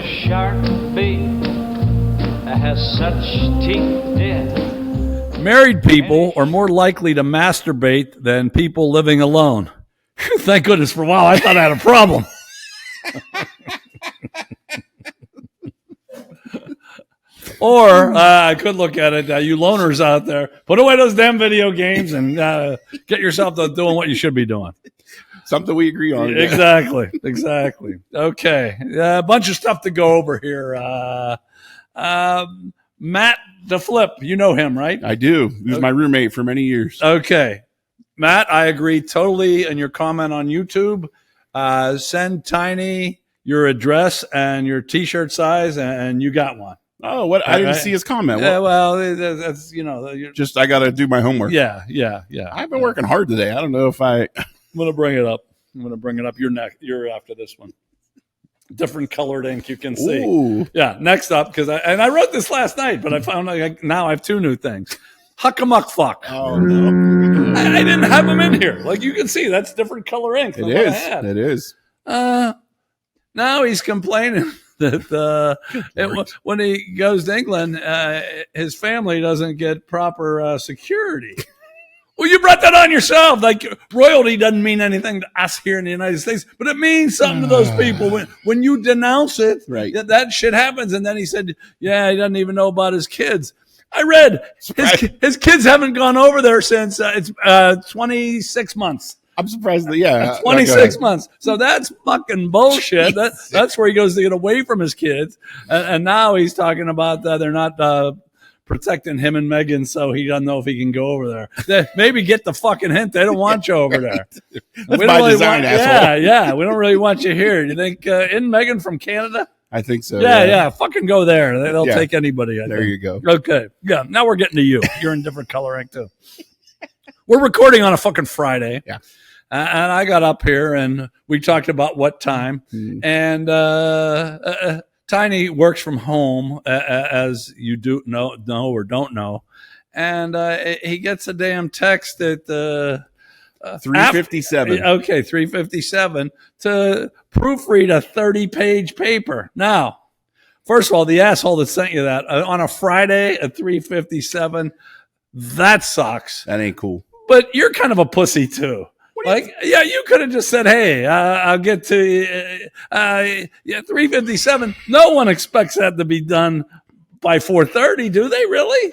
shark bait has such teeth dead. Married people are more likely to masturbate than people living alone. Thank goodness for a while. I thought I had a problem. Or I could look at it, you loners out there, put away those damn video games and get yourself to doing what you should be doing. Something we agree on. Exactly. Okay. A bunch of stuff to go over here. Matt the Flip, you know him, right? I do. He was my roommate for many years. Okay. Matt, I agree totally in your comment on YouTube. Send Tiny your address and your T-shirt size, and you got one. Oh, what? I didn't see his comment. Yeah, well, that's, just I got to do my homework. Yeah. I've been working hard today. I don't know if I'm going to bring it up. You're after this one. Different colored ink, you can see. Ooh. Yeah, next up, because I wrote this last night, but I found now I have two new things. Huckamuck fuck. Oh, no. I didn't have them in here. Like you can see, that's different color ink. It is. Now he's complaining that when he goes to England, his family doesn't get proper security. Well, you brought that on yourself. Like royalty doesn't mean anything to us here in the United States, but it means something to those people when you denounce it. Right. That shit happens. And then he said, "Yeah, he doesn't even know about his kids." I read his kids haven't gone over there since it's 26 months. I'm surprised that 26 months. So that's fucking bullshit. That's where he goes to get away from his kids, and now he's talking about they're not protecting him and Meghan, so he doesn't know if he can go over there. Maybe get the fucking hint. They don't want you over there. That's by design, asshole. Yeah. We don't really want you here. You think isn't Meghan from Canada? I think so. Yeah. Fucking go there. They'll take anybody. I think. You go. Okay. Yeah. Now we're getting to you. You're in different color ink too. We're recording on a fucking Friday. Yeah. And I got up here and we talked about what time. And Tiny works from home, as you do know or don't know. And he gets a damn text at 3:57. Okay, 3:57 to proofread a 30-page paper. Now, first of all, the asshole that sent you that on a Friday at 3:57, that sucks. That ain't cool. But you're kind of a pussy too. You could have just said, "Hey, I'll get to 3:57." No one expects that to be done by 4:30, do they? Really?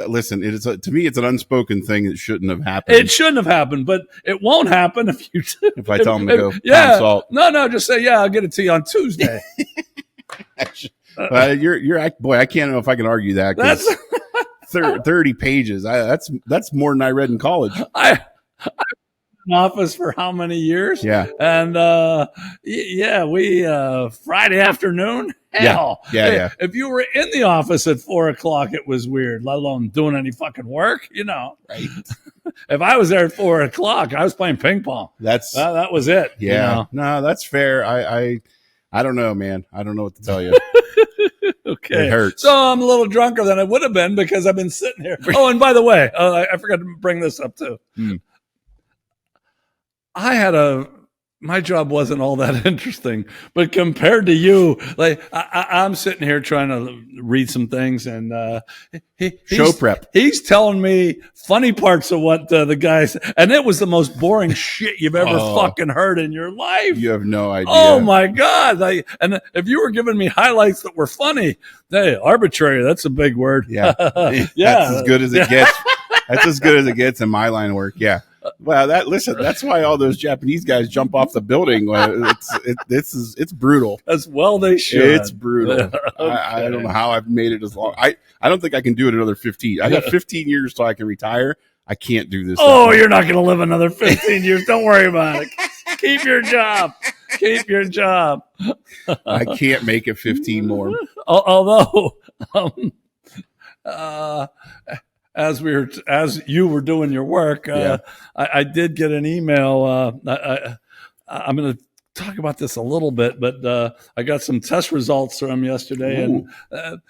Listen. To me, it's an unspoken thing that shouldn't have happened. It shouldn't have happened, but it won't happen if you do. If I tell them to go, yeah, salt. No, just say, "Yeah, I'll get it to you on Tuesday." You're boy. I can't know if I can argue that. That's 30 pages. That's more than I read in college. I in office for how many years? Yeah. And we Friday afternoon. Hell. Yeah. If you were in the office at 4:00, it was weird, let alone doing any fucking work, Right. If I was there at 4:00, I was playing ping pong. That was it. Yeah. No, that's fair. I don't know, man. I don't know what to tell you. Okay. It hurts. So I'm a little drunker than I would have been because I've been sitting here. Oh, and by the way, I forgot to bring this up too. My job wasn't all that interesting, but compared to you, like I'm sitting here trying to read some things, and show prep. He's telling me funny parts of what the guys, and it was the most boring shit you've ever fucking heard in your life. You have no idea. Oh my God! And if you were giving me highlights that were funny, hey, arbitrary. That's a big word. Yeah. That's as good as it gets. That's as good as it gets in my line of work. Yeah. Well, that's why all those Japanese guys jump off the building. It's brutal. As well they should. It's brutal. Okay. I don't know how I've made it as long. I don't think I can do it another 15. I got 15 years till I can retire. I can't do this. Oh, you're not going to live another 15 years. Don't worry about it. Keep your job. Keep your job. I can't make it 15 more. Although, as you were doing your work, I did get an email. I'm going to talk about this a little bit, but I got some test results from yesterday. Ooh. And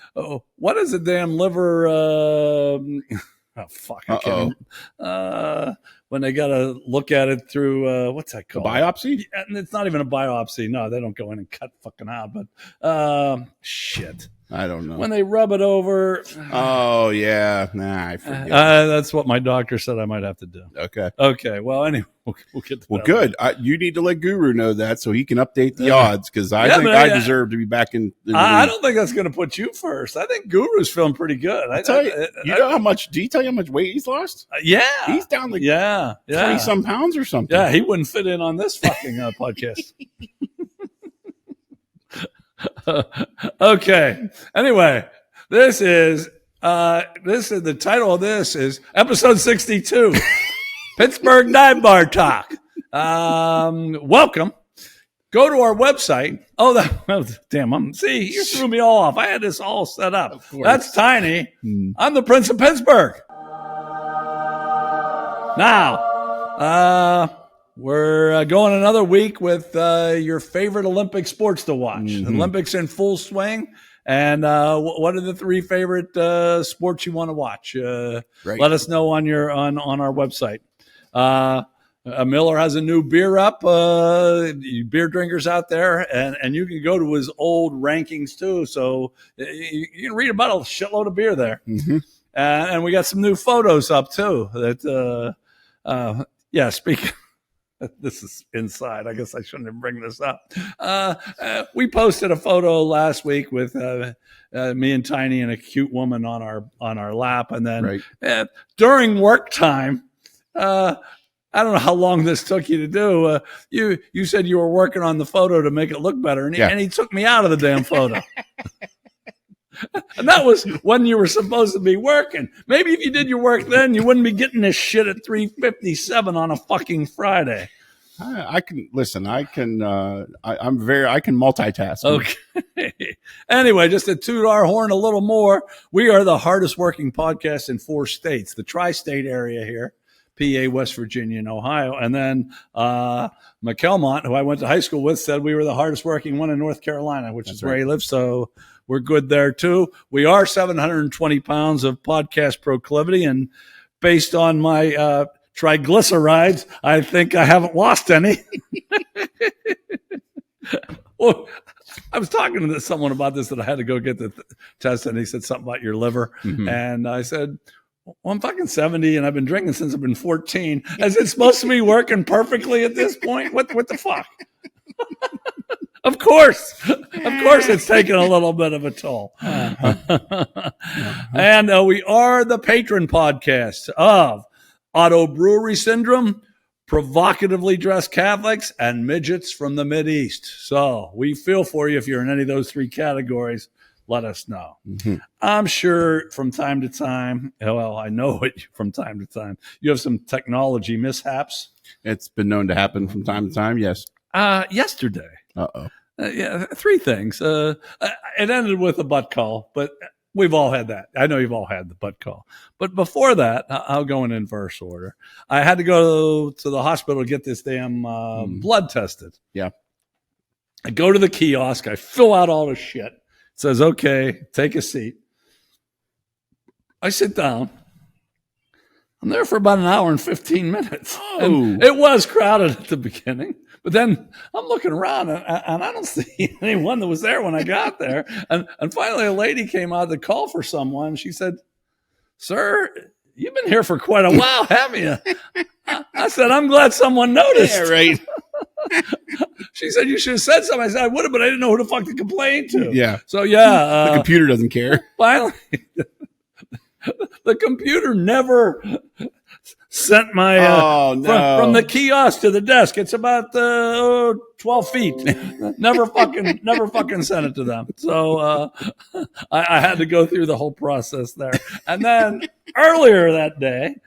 what is a damn liver? Oh fuck! I can't. when they got to look at it through what's that called? A biopsy? And it's not even a biopsy. No, they don't go in and cut fucking out. But shit. I don't know. When they rub it over. Oh, yeah. Nah, I forget. That's what my doctor said I might have to do. Okay. Well, anyway, we'll get to that. Well, good. You need to let Guru know that so he can update the odds, because I think I deserve to be back in the I don't think that's going to put you first. I think Guru's feeling pretty good. I tell you, know how much? Do you tell you how much weight he's lost? Yeah, he's down like 20-some pounds or something. Yeah, he wouldn't fit in on this fucking podcast. Okay. Anyway, this is the title of this is episode 62, Pittsburgh Dive Bar Talk. Welcome. Go to our website. Damn! See, you threw me all off. I had this all set up. That's tiny. I'm the Prince of Pittsburgh. Now, we're going another week with your favorite Olympic sports to watch. The Olympics in full swing. And what are the 3 favorite sports you want to watch? Let us know on our website. Miller has a new beer up. Beer drinkers out there, and you can go to his old rankings too. So you can read about a shitload of beer there. And we got some new photos up too. Speaking. This is inside. I guess I shouldn't even bring this up. We posted a photo last week with me and Tiny and a cute woman on our lap, and then during work time, I don't know how long this took you to do. You said you were working on the photo to make it look better, and he took me out of the damn photo. And that was when you were supposed to be working. Maybe if you did your work then, you wouldn't be getting this shit at 3:57 on a fucking Friday. I can listen. I can multitask. Okay. Anyway, just to toot our horn a little more, we are the hardest working podcast in 4 states, the tri-state area here. PA, West Virginia, and Ohio. And then McElmont, who I went to high school with, said we were the hardest working one in North Carolina, which is where he lives. So we're good there too. We are 720 pounds of podcast proclivity. And based on my triglycerides, I think I haven't lost any. Well, I was talking to someone about this, that I had to go get the test, and he said something about your liver. And I said, well, I'm fucking 70 and I've been drinking since I've been 14. Is it supposed to be working perfectly at this point? What the fuck? Of course it's taking a little bit of a toll. And we are the patron podcast of Auto Brewery Syndrome, Provocatively Dressed Catholics, and Midgets from the Mideast. So we feel for you if you're in any of those 3 categories. Let us know. I'm sure from time to time, I know it from time to time, you have some technology mishaps. It's been known to happen from time to time, yes. Yesterday. 3 things. It ended with a butt call, but we've all had that. I know you've all had the butt call. But before that, I'll go in inverse order. I had to go to the hospital to get this damn blood tested. Yeah. I go to the kiosk. I fill out all the shit. It says, okay, take a seat. I sit down. I'm there for about an hour and 15 minutes. And it was crowded at the beginning, but then I'm looking around and I don't see anyone that was there when I got there. And finally a lady came out to call for someone. She said, "Sir, you've been here for quite a while, haven't you?" I said, "I'm glad someone noticed." Yeah, right. She said, "You should have said something." I said, "I would have, but I didn't know who to fuck to complain to." Yeah. So, yeah. The computer doesn't care. Finally, the computer never sent my from the kiosk to the desk. It's about 12 feet. Never fucking sent it to them. So I had to go through the whole process there. And then earlier that day,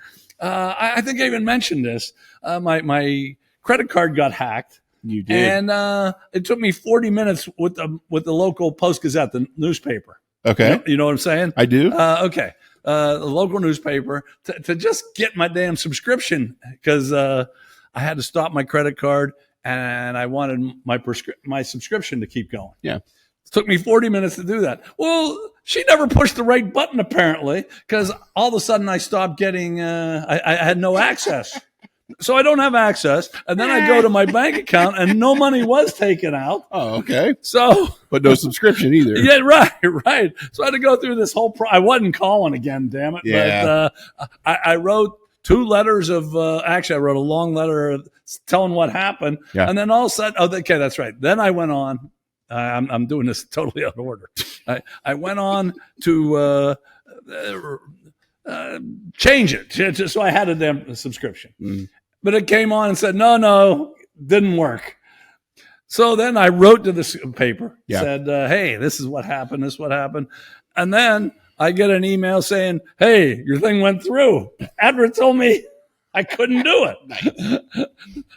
I think I even mentioned this. My credit card got hacked. You did, and it took me 40 minutes with the local Post-Gazette, the newspaper. Okay, you know what I'm saying? I do. Okay, the local newspaper to just get my damn subscription, because I had to stop my credit card and I wanted my subscription to keep going. Yeah, it took me 40 minutes to do that. Well, she never pushed the right button apparently, because all of a sudden I stopped getting. I had no access So I don't have access. And then I go to my bank account and no money was taken out. Oh, okay. So, but no subscription either. Yeah, right. So I had to go through this whole I wasn't calling again, damn it. Yeah. But I wrote 2 letters of, actually I wrote a long letter telling what happened. Yeah. And then all of a sudden, okay, that's right. Then I went on, I'm doing this totally out of order. I went on to, change it just so I had a damn subscription. Mm. But it came on and said, no, didn't work. So then I wrote to this paper, said, hey, this is what happened. And then I get an email saying, hey, your thing went through. Advert told me I couldn't do it. Nice.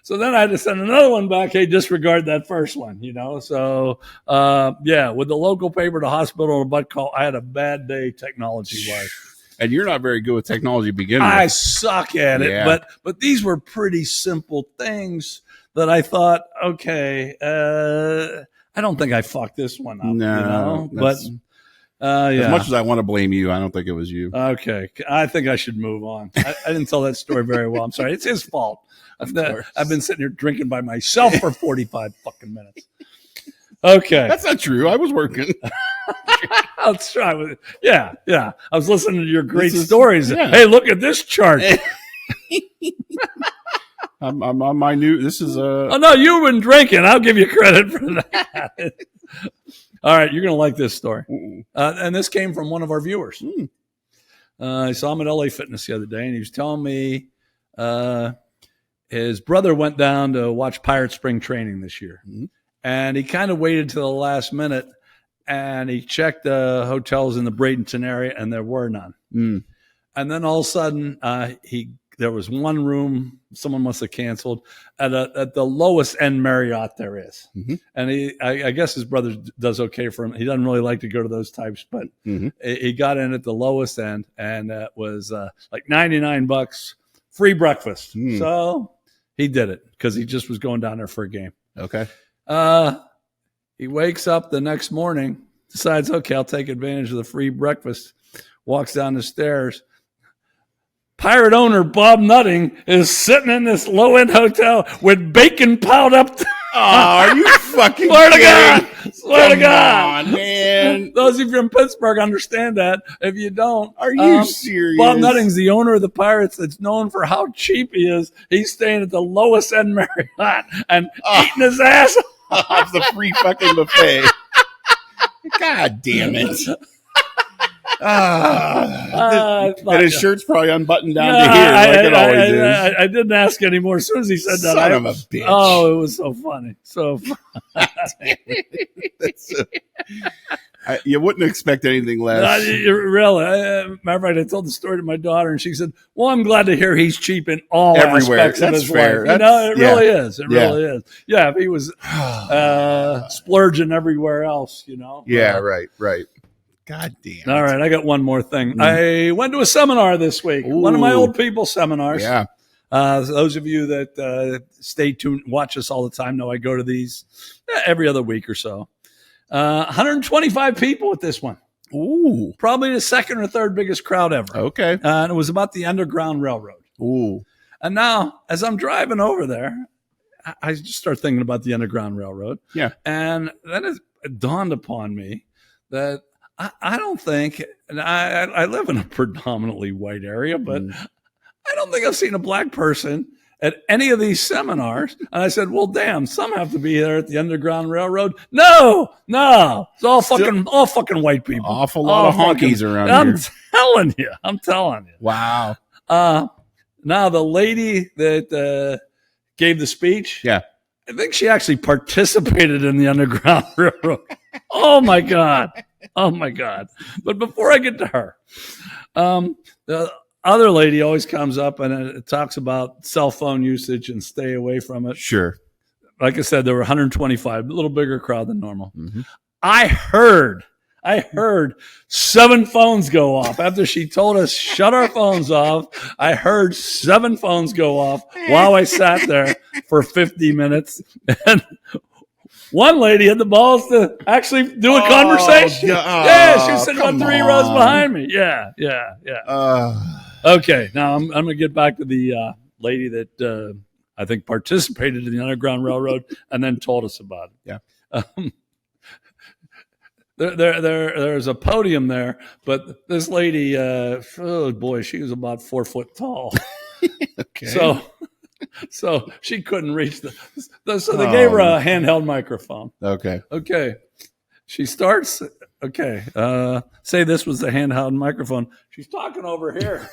So then I had to send another one back. Hey, disregard that first one, So, with the local paper, the hospital, the butt call, I had a bad day technology-wise. And you're not very good with technology to begin with. I suck at it, but these were pretty simple things that I thought, okay, I don't think I fucked this one up. No, but as much as I want to blame you, I don't think it was you. Okay, I think I should move on. I didn't tell that story very well. I'm sorry. It's his fault. I've been sitting here drinking by myself for 45 fucking minutes. Okay, that's not true. I was working. Let's try with it. Yeah. I was listening to your great stories. Yeah. Hey, look at this chart. I'm on my new. This is a. Oh no, you've been drinking. I'll give you credit for that. All right, you're gonna like this story. And this came from one of our viewers. I saw him at LA Fitness the other day, and he was telling me his brother went down to watch Pirate Spring Training this year, and he kind of waited till the last minute. And he checked the hotels in the Bradenton area, and there were none. And then all of a sudden, there was one room someone must have canceled at the lowest end Marriott there is. And I guess his brother does okay for him. He doesn't really like to go to those types, but he got in at the lowest end, and it was like $99, free breakfast. So he did it because he just was going down there for a game. Okay. He wakes up the next morning, decides, okay, I'll take advantage of the free breakfast, walks down the stairs. Pirate owner Bob Nutting is sitting in this low-end hotel with bacon piled up. Oh, are you fucking Swear to God. Swear to God. On, man. Those of you from Pittsburgh understand that. If you don't. Are you serious? Bob Nutting's the owner of the Pirates that's known for how cheap he is. He's staying at the lowest end Marriott and eating his ass off the free fucking buffet. God damn it. And his shirt's probably unbuttoned down to here like it always is. I didn't ask anymore. As soon as he said that, Son of a bitch. Oh, it was so funny. So funny. You wouldn't expect anything less. Really. Matter of fact, I told the story to my daughter, and she said, well, I'm glad to hear he's cheap in all aspects of his life. It really is. It really is. Yeah, if he was splurging everywhere else, Yeah, right. God damn. All right, I got one more thing. I went to a seminar this week. Ooh. One of my old people seminars. Yeah. Those of you that stay tuned, watch us all the time, know I go to these every other week or so. 125 people at this one. Ooh. Probably the second or third biggest crowd ever. Okay. And it was about the Underground Railroad. Ooh. And now, as I'm driving over there, I just start thinking about the Underground Railroad. Yeah. And then it dawned upon me that I don't think, and I live in a predominantly white area, but I don't think I've seen a black person at any of these seminars. And I said, well, damn, some have to be there at the Underground Railroad. No, it's all fucking white people. Awful lot of honkies around here. I'm telling you. Wow. Now the lady that gave the speech, yeah, I think she actually participated in the Underground Railroad. Oh my God. But before I get to her, the other lady always comes up and it talks about cell phone usage and stay away from it. Sure. Like I said, there were 125, a little bigger crowd than normal. I heard 7 phones go off after she told us shut our phones off. I heard 7 phones go off while I sat there for 50 minutes. And one lady had the balls to actually do a conversation. Yeah, she was sitting about 3 rows behind me. Yeah. Okay, now I'm going to get back to the lady that I think participated in the Underground Railroad and then told us about it. Yeah. There's a podium there, but this lady, oh boy, she was about 4 foot tall. Okay. So so she couldn't reach so they gave her a handheld microphone. Okay. She starts. Okay. Say this was the handheld microphone. She's talking over here.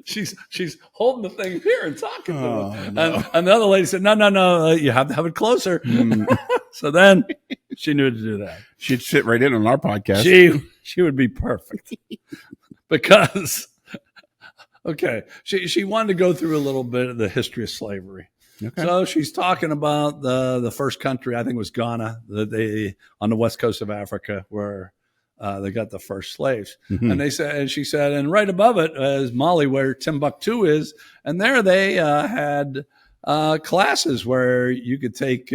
she's holding the thing here and talking to him. No. And the other lady said, no, you have to have it closer. So then she knew to do that. She'd sit right in on our podcast. She would be perfect because, okay, she wanted to go through a little bit of the history of slavery. Okay. So she's talking about the first country, I think it was Ghana, on the west coast of Africa, where they got the first slaves. Mm-hmm. And she said, and right above it is Mali, where Timbuktu is, and there they had classes where you could take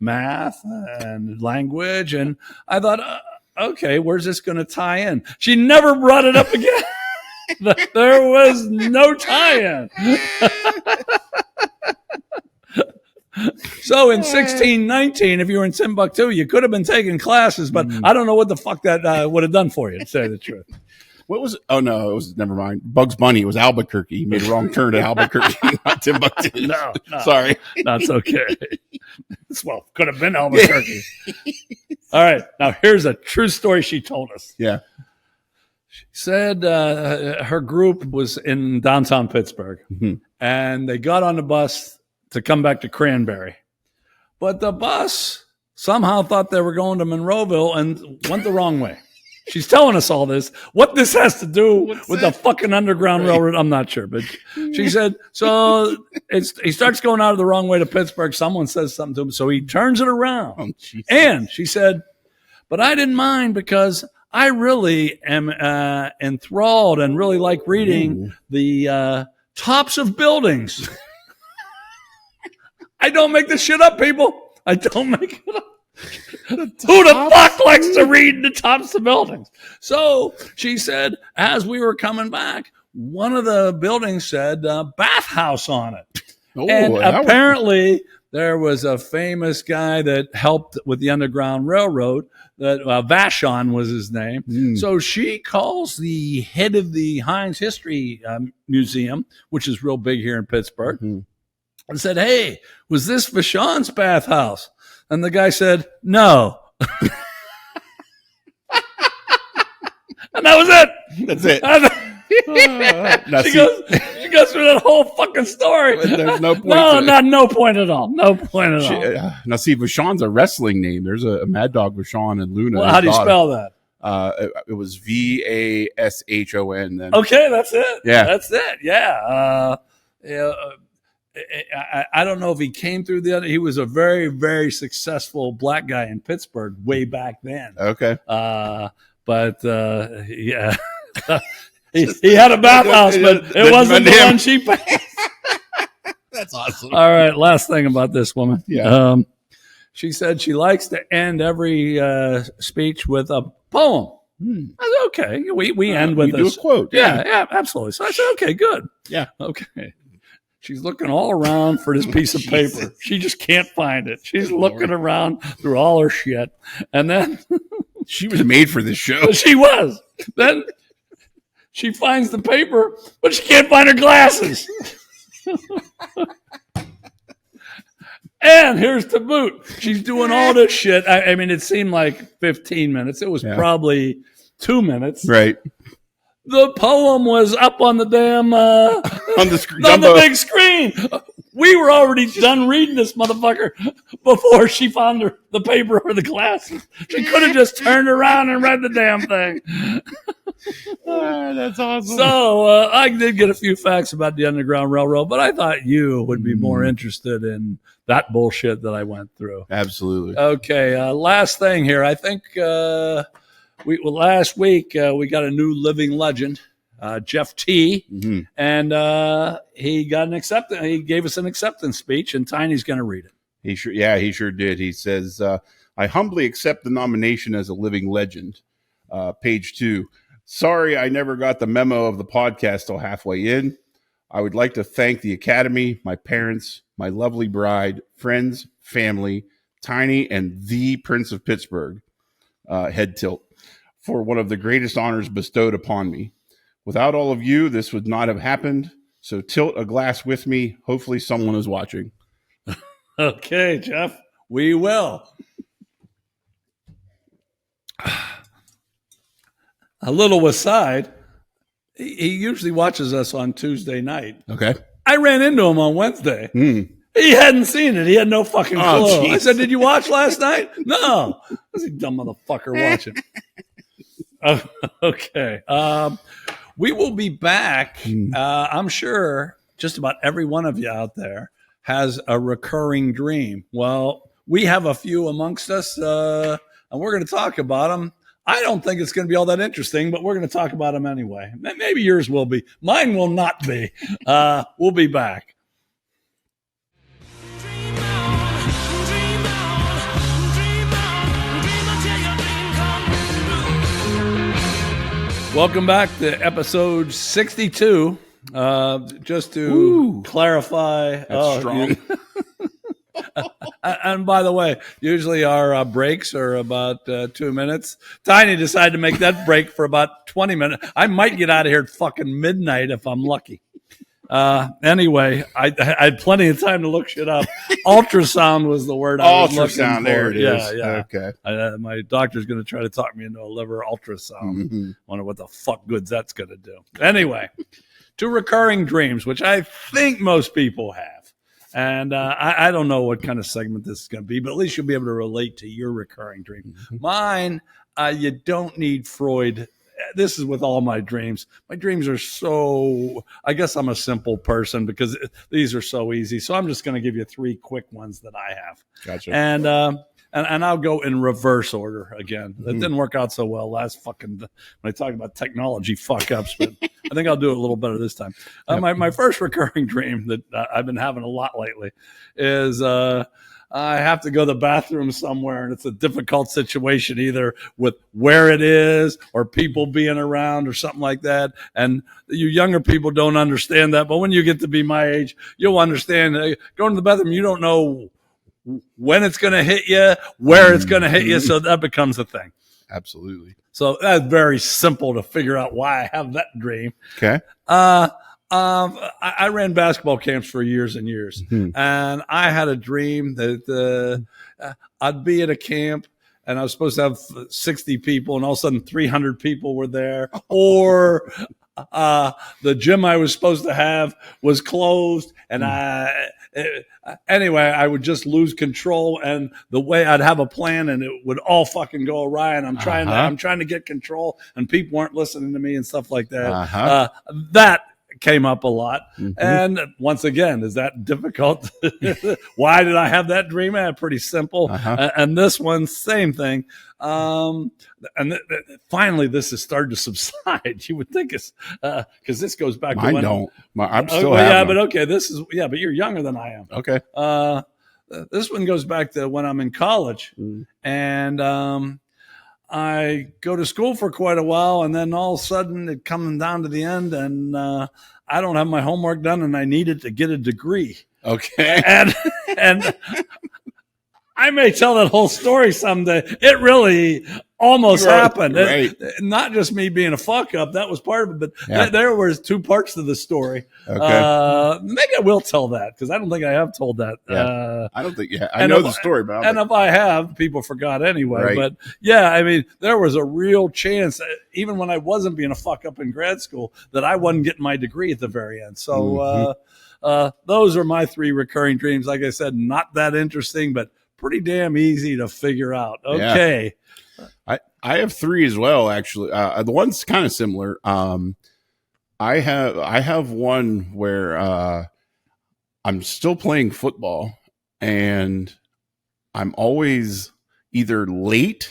math and language, and I thought, okay, where's this going to tie in? She never brought it up again. There was no tie-in. So in 1619, if you were in Timbuktu, you could have been taking classes, but I don't know what the fuck that would have done for you, to say the truth. What was it? Oh, no, it was, never mind. Bugs Bunny. It was Albuquerque. He made a wrong turn to Albuquerque, not Timbuktu. No. Sorry. That's okay. Well, could have been Albuquerque. All right. Now, here's a true story she told us. Yeah. She said her group was in downtown Pittsburgh, and they got on the bus to come back to Cranberry. But the bus somehow thought they were going to Monroeville and went the wrong way. She's telling us all this. What this has to do with the fucking Underground Railroad, I'm not sure. But she said, so he starts going out of the wrong way to Pittsburgh. Someone says something to him, so he turns it around. Oh, and she said, but I didn't mind because I really am enthralled and really like reading the tops of buildings. I don't make this shit up, people. I don't make it up. Who the fuck likes to read the tops of buildings? So she said, as we were coming back, one of the buildings said bathhouse on it. Oh, and apparently there was a famous guy that helped with the Underground Railroad, that Vashon was his name. So she calls the head of the Heinz History Museum, which is real big here in Pittsburgh, and said, hey, was this Vashon's bathhouse? And the guy said, no. And that was it. That's it. She goes through that whole fucking story. There's no point. No point at all. No point at all. Now, see, Vashon's a wrestling name. There's a Mad Dog Vashon and Luna. Well, how do you spell that? It was Vashon. Then. Okay, that's it. Yeah. That's it. Yeah. I don't know if he came through he was a very, very successful black guy in Pittsburgh way back then. Okay. But yeah, he had a bathhouse, but it wasn't the one she passed. That's awesome. All right, last thing about this woman. Yeah. She said she likes to end every speech with a poem. I said, okay, we end with do a quote. Yeah, absolutely. So I said, okay, good. Yeah. Okay. She's looking all around for this piece of paper. She just can't find it. She's looking around through all her shit. And then she was made for this show. She was. Then she finds the paper, but she can't find her glasses. And here's to boot. She's doing all this shit. I mean, it seemed like 15 minutes. It was probably 2 minutes. Right. The poem was up on the damn on the big screen. We were already done reading this motherfucker before she found the paper or the glasses. She could have just turned around and read the damn thing. That's awesome. So I did get a few facts about the Underground Railroad, but I thought you would be more interested in that bullshit that I went through. Absolutely. Okay, last thing here. I think last week we got a new living legend, Jeff T, and he got an acceptance. He gave us an acceptance speech, and Tiny's going to read it. He sure did. He says, "I humbly accept the nomination as a living legend." Page 2. Sorry, I never got the memo of the podcast till halfway in. I would like to thank the Academy, my parents, my lovely bride, friends, family, Tiny, and the Prince of Pittsburgh, head tilt, for one of the greatest honors bestowed upon me. Without all of you, this would not have happened. So tilt a glass with me. Hopefully someone is watching. Okay, Jeff, we will. A little aside, he usually watches us on Tuesday night. Okay. I ran into him on Wednesday. Mm. He hadn't seen it. He had no fucking clue. Oh, I said, did you watch last night? No. What's a dumb motherfucker watching? Okay. We will be back. I'm sure just about every one of you out there has a recurring dream. Well, we have a few amongst us, and we're going to talk about them. I don't think it's going to be all that interesting, but we're going to talk about them anyway. Maybe yours will be. Mine will not be. We'll be back. Welcome back to episode 62. Just to clarify. That's strong. And by the way, usually our breaks are about 2 minutes. Tiny decided to make that break for about 20 minutes. I might get out of here at fucking midnight if I'm lucky. Anyway, I had plenty of time to look shit up. Ultrasound was the word I was looking for. Ultrasound, there it is. Yeah. Okay. My doctor's going to try to talk me into a liver ultrasound. Mm-hmm. Wonder what the fuck goods that's going to do. Anyway, to recurring dreams, which I think most people have. And I don't know what kind of segment this is going to be, but at least you'll be able to relate to your recurring dream. Mm-hmm. Mine, you don't need Freud. This is with all my dreams. My dreams are so, I guess I'm a simple person because these are so easy. So I'm just going to give you 3 quick ones that I have. Gotcha. And I'll go in reverse order again. It didn't work out so well last fucking, when I talk about technology fuck ups, but I think I'll do it a little better this time. My first recurring dream that I've been having a lot lately is I have to go to the bathroom somewhere, and it's a difficult situation, either with where it is or people being around or something like that. And you younger people don't understand that. But when you get to be my age, you'll understand. Going to the bathroom, you don't know when it's going to hit you, where it's going to hit you. So that becomes a thing. Absolutely. So that's very simple to figure out why I have that dream. Okay. I ran basketball camps for years and years, and I had a dream that I'd be at a camp and I was supposed to have 60 people, and all of a sudden 300 people were there, or the gym I was supposed to have was closed, and anyway, I would just lose control, and the way I'd have a plan, and it would all fucking go awry. And I'm trying to get control, and people weren't listening to me and stuff like that. That came up a lot. And once again, is that difficult? Why did I have that dream? Pretty simple. And this one, same thing. Finally, this has started to subside. You would think it's because this goes back to when I'm still having but okay, but you're younger than I am. Okay. This one goes back to when I'm in college, and I go to school for quite a while, and then all of a sudden it comes down to the end, and I don't have my homework done, and I needed to get a degree. Okay. And I may tell that whole story someday. It really almost happened. Right. Not just me being a fuck up. That was part of it. But there was 2 parts to the story. Okay. Maybe I will tell that because I don't think I have told that. Yeah. I don't think I know the story, but if I have, people forgot anyway. Right. But yeah, I mean, there was a real chance, even when I wasn't being a fuck up in grad school, that I wasn't getting my degree at the very end. So those are my 3 recurring dreams. Like I said, not that interesting, but pretty damn easy to figure out. Okay. Yeah. I have 3 as well, actually. The one's kind of similar. I have one where I'm still playing football, and I'm always either late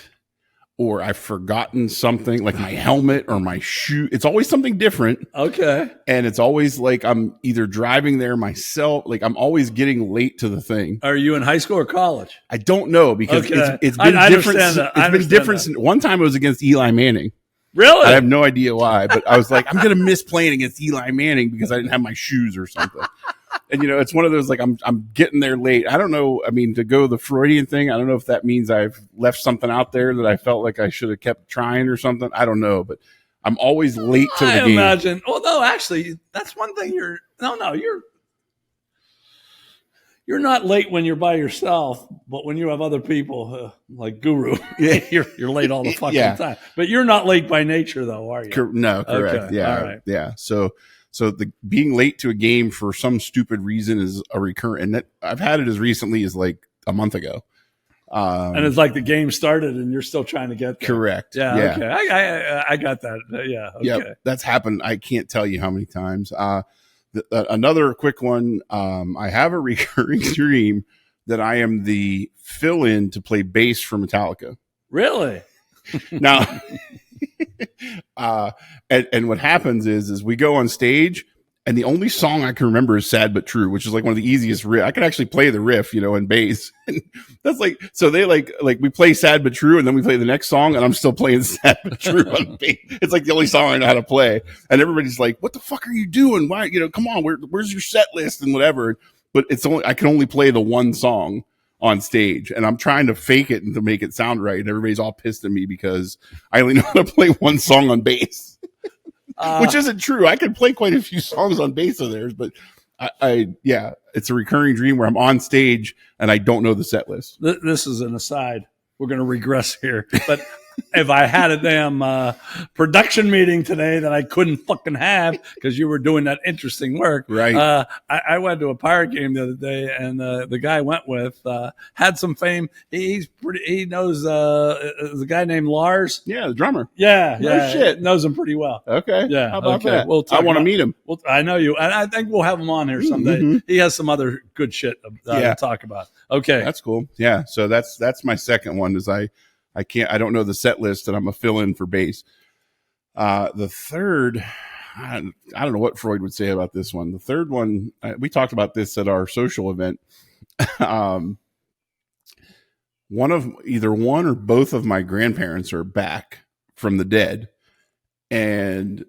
or I've forgotten something, like my helmet or my shoe. It's always something different. Okay. And it's always like I'm either driving there myself. Like I'm always getting late to the thing. Are you in high school or college? I don't know because it's been I different. understand that. It's been different. One time it was against Eli Manning. Really? I have no idea why, but I was like, I'm gonna miss playing against Eli Manning because I didn't have my shoes or something. And it's one of those like I'm getting there late. I don't know. I mean, to go the Freudian thing, I don't know if that means I've left something out there that I felt like I should have kept trying or something. I don't know, but I'm always late to the game. I imagine. Well, no, actually, that's one thing. You're not late when you're by yourself, but when you have other people like Guru, you're late all the fucking time. But you're not late by nature, though, are you? No, correct. Okay. Yeah, all right. Yeah. So the being late to a game for some stupid reason is a recurrent. And I've had it as recently as like a month ago. And it's like the game started and you're still trying to get there. Correct. Yeah. Okay. I got that. Yeah. Okay. Yep, that's happened. I can't tell you how many times. Another quick one. I have a recurring dream that I am the fill-in to play bass for Metallica. Really? Now, and what happens is we go on stage, and the only song I can remember is "Sad but True," which is like one of the easiest riff. I can actually play the riff, in bass. And that's like, so they like we play "Sad but True," and then we play the next song, and I'm still playing "Sad but True" on bass. It's like the only song I know how to play, and everybody's like, "What the fuck are you doing? Why, come on, where's your set list and whatever?" But I can only play the one song on stage, and I'm trying to fake it and to make it sound right, and everybody's all pissed at me because I only know how to play one song on bass. Which isn't true. I can play quite a few songs on bass of theirs, but it's a recurring dream where I'm on stage and I don't know the set list. This is an aside. We're going to regress here, but if I had a damn production meeting today that I couldn't fucking have because you were doing that interesting work. Right. I went to a Pirate game the other day, and the guy I went with had some fame. He knows the guy named Lars. Yeah, the drummer. Yeah. Shit. Knows him pretty well. Okay. Yeah. How about that? I want to meet him. Well, I know you, and I think we'll have him on here someday. Mm-hmm. He has some other good shit to talk about. Okay. That's cool. Yeah. So that's my second one is I don't know the set list, and I'm a fill-in for bass. The third, I don't know what Freud would say about this one. The third one, we talked about this at our social event. Either one or both of my grandparents are back from the dead, and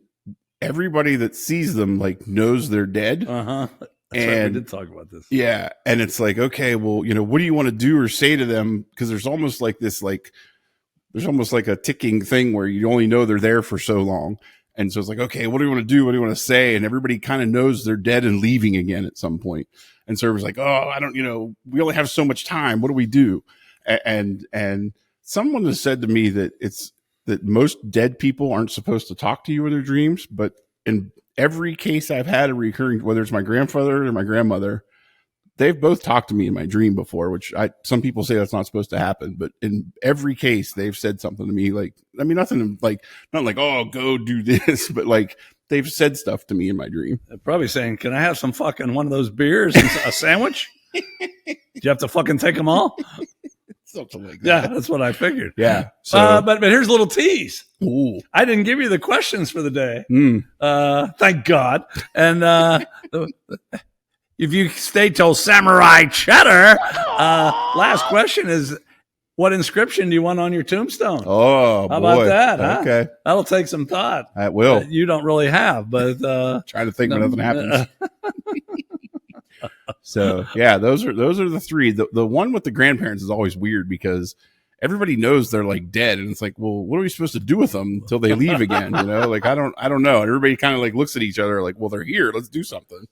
everybody that sees them knows they're dead. Uh-huh. And we did talk about this. Yeah. And it's like, okay, well, what do you want to do or say to them? Because there's almost like this, there's almost like a ticking thing where you only know they're there for so long. And so it's like, okay, what do you want to do? What do you want to say? And everybody kind of knows they're dead and leaving again at some point. And so it was like, oh, I don't, we only have so much time. What do we do? And someone has said to me that that most dead people aren't supposed to talk to you in their dreams, but in every case I've had a recurring, whether it's my grandfather or my grandmother, they've both talked to me in my dream before, which some people say that's not supposed to happen, but in every case they've said something to me nothing not like, oh, go do this, but they've said stuff to me in my dream. They're probably saying, can I have some fucking one of those beers and a sandwich? Do you have to fucking take them all? Something like that. Yeah, that's what I figured. Yeah. So, but here's a little tease. Ooh. I didn't give you the questions for the day. Thank God. And if you stay till Samurai Cheddar, last question is, what inscription do you want on your tombstone? Oh, how about that? Huh? Okay. That'll take some thought. I will. You don't really have, but trying to think when nothing happens. So yeah, those are the three. The one with the grandparents is always weird because everybody knows they're dead, and it's like, well, what are we supposed to do with them until they leave again? I don't know. And everybody kind of looks at each other like, well, they're here. Let's do something.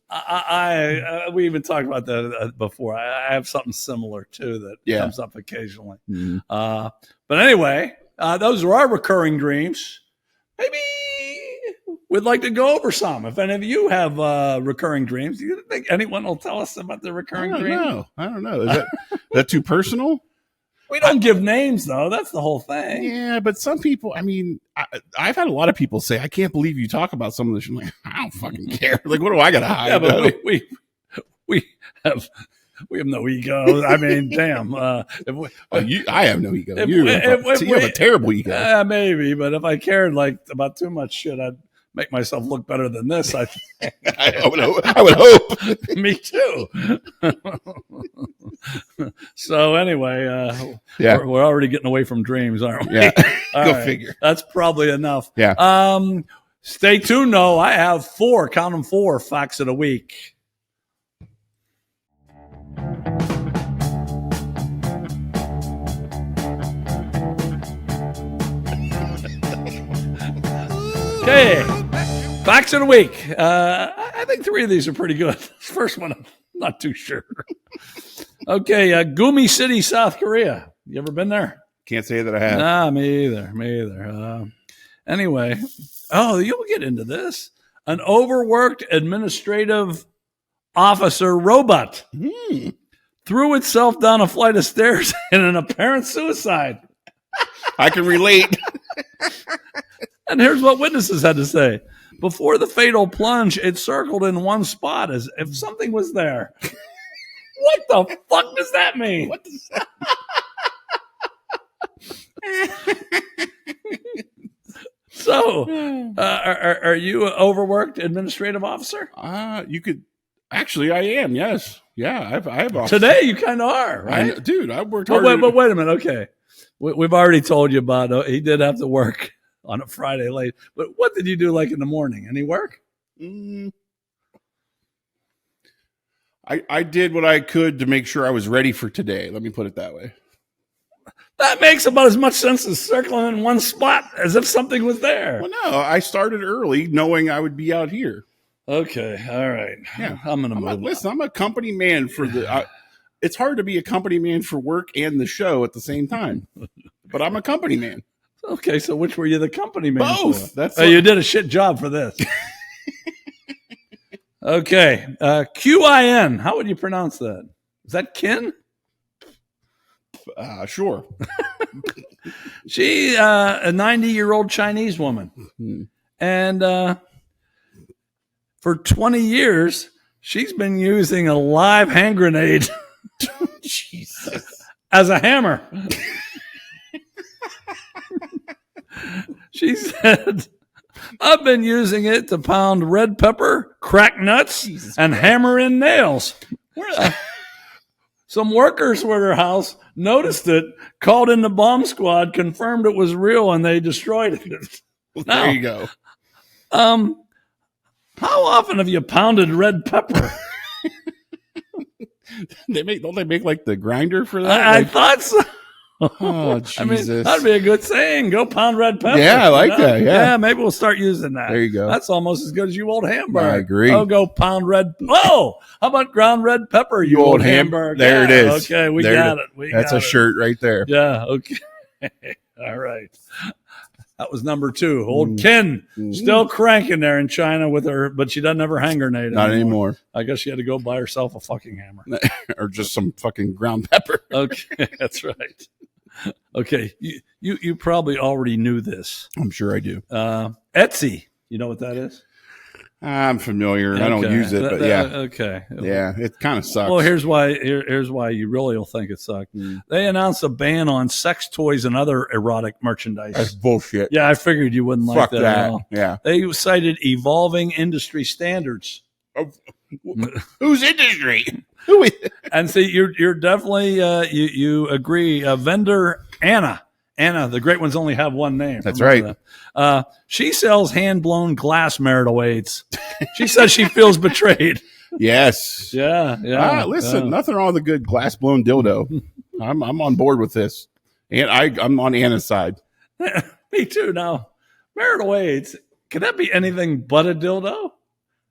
We even talked about that before. I have something similar too that comes up occasionally. Mm-hmm. But anyway, those are our recurring dreams. Maybe we'd like to go over some. If any of you have recurring dreams, do you think anyone will tell us about their recurring dreams? I don't know. Is that too personal? We don't give names, though. That's the whole thing. Yeah, but some people, I've had a lot of people say, I can't believe you talk about some of this. I'm like, I don't fucking care. What do I got to hide? Yeah, but we have no ego. Damn. I have no ego. You have a terrible ego. Maybe, but if I cared about too much shit, I'd make myself look better than this. I I would hope. Me too. So anyway, we're already getting away from dreams, aren't we? Yeah, All go figure. That's probably enough. Yeah. Stay tuned, though. I have 4, count them 4 facts of the week. Okay, facts of the week. I think 3 of these are pretty good. First one, I'm not too sure. Okay, Gumi City, South Korea. You ever been there? Can't say that I have. Nah, me either. Anyway, you'll get into this. An overworked administrative officer robot threw itself down a flight of stairs in an apparent suicide. I can relate. And here's what witnesses had to say. Before the fatal plunge, it circled in one spot as if something was there. What the fuck does that mean? What does that? So, are you an overworked administrative officer? You could actually. I am. Yes. Yeah. I have Today. You kind of are, right? Dude, I worked hard. But wait a minute. Okay, we've already told you about. He did have to work on a Friday late. But what did you do like in the morning? Any work? I did what I could to make sure I was ready for today. Let me put it that way. That makes about as much sense as circling in one spot as if something was there. Well, no, I started early knowing I would be out here. Okay, all right. Yeah, I'm going to move on. Listen, I'm a company man for the... it's hard to be a company man for work and the show at the same time. But I'm a company man. Okay, so which were you the company man Both. for? You did a shit job for this. Okay, QIN. How would you pronounce that? Is that kin? Sure. She, a 90-year-old Chinese woman. And for 20 years, she's been using a live hand grenade Jesus. as a hammer. She said, I've been using it to pound red pepper, crack nuts, and hammer in nails. Some workers were at her house, noticed it, called in the bomb squad, confirmed it was real, and they destroyed it. There you go. How often have you pounded red pepper? Don't they make like the grinder for that? I thought so. Oh, Jesus. I mean, that'd be a good saying. Go pound red pepper. Yeah, I like that. Yeah, maybe we'll start using that. There you go. That's almost as good as you old Hamburg. I agree. Oh, go pound red. Oh, how about ground red pepper? You old Hamburg. There it is. Okay, we got it. That's a shirt right there. Yeah. Okay. All right. That was number 2. Old Ken still cranking there in China with her, but she doesn't have her hand grenade Not anymore. I guess she had to go buy herself a fucking hammer. Or just some fucking ground pepper. Okay, that's right. Okay, you probably already knew this. I'm sure I do. Etsy, you know what that is? I'm familiar. Okay. I don't use it, but yeah. Okay. Yeah, it kind of sucks. Well, here's why you really will think it sucked. They announced a ban on sex toys and other erotic merchandise. That's bullshit. Yeah, I figured you wouldn't like that at all. Yeah. They cited evolving industry standards. Whose industry? And see, you're definitely you agree. Vendor Anna, the great ones only have one name. That's right. She sells hand-blown glass marital aids. She says she feels betrayed. Yes. Yeah. Listen, nothing wrong with a good glass blown dildo. I'm on board with this, and I'm on Anna's side. Me too. Now, marital aids, could that be anything but a dildo?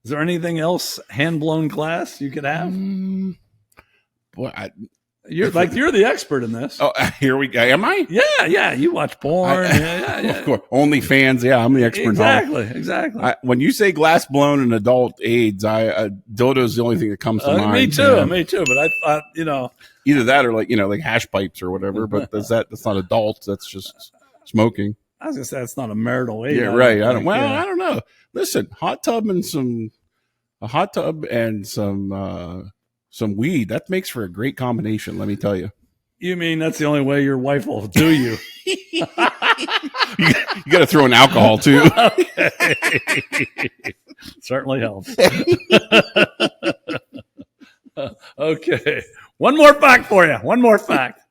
Is there anything else hand-blown glass you could have? Boy, you're the expert in this. Oh, here we go. Am I? Yeah. You watch porn. Yeah. Of course. OnlyFans. Yeah, I'm the expert. Exactly. When you say glass blown and adult AIDS, dildo is the only thing that comes to mind. Me too. But I thought, either that or like hash pipes or whatever. But that's not adult. That's just smoking. I was gonna say it's not a marital aid. Yeah, right. I don't know. Listen, hot tub and some weed, that makes for a great combination, let me tell you. You mean that's the only way your wife will do you? You got to throw in alcohol too. Okay. Certainly helps. Okay. One more fact for you. One more fact.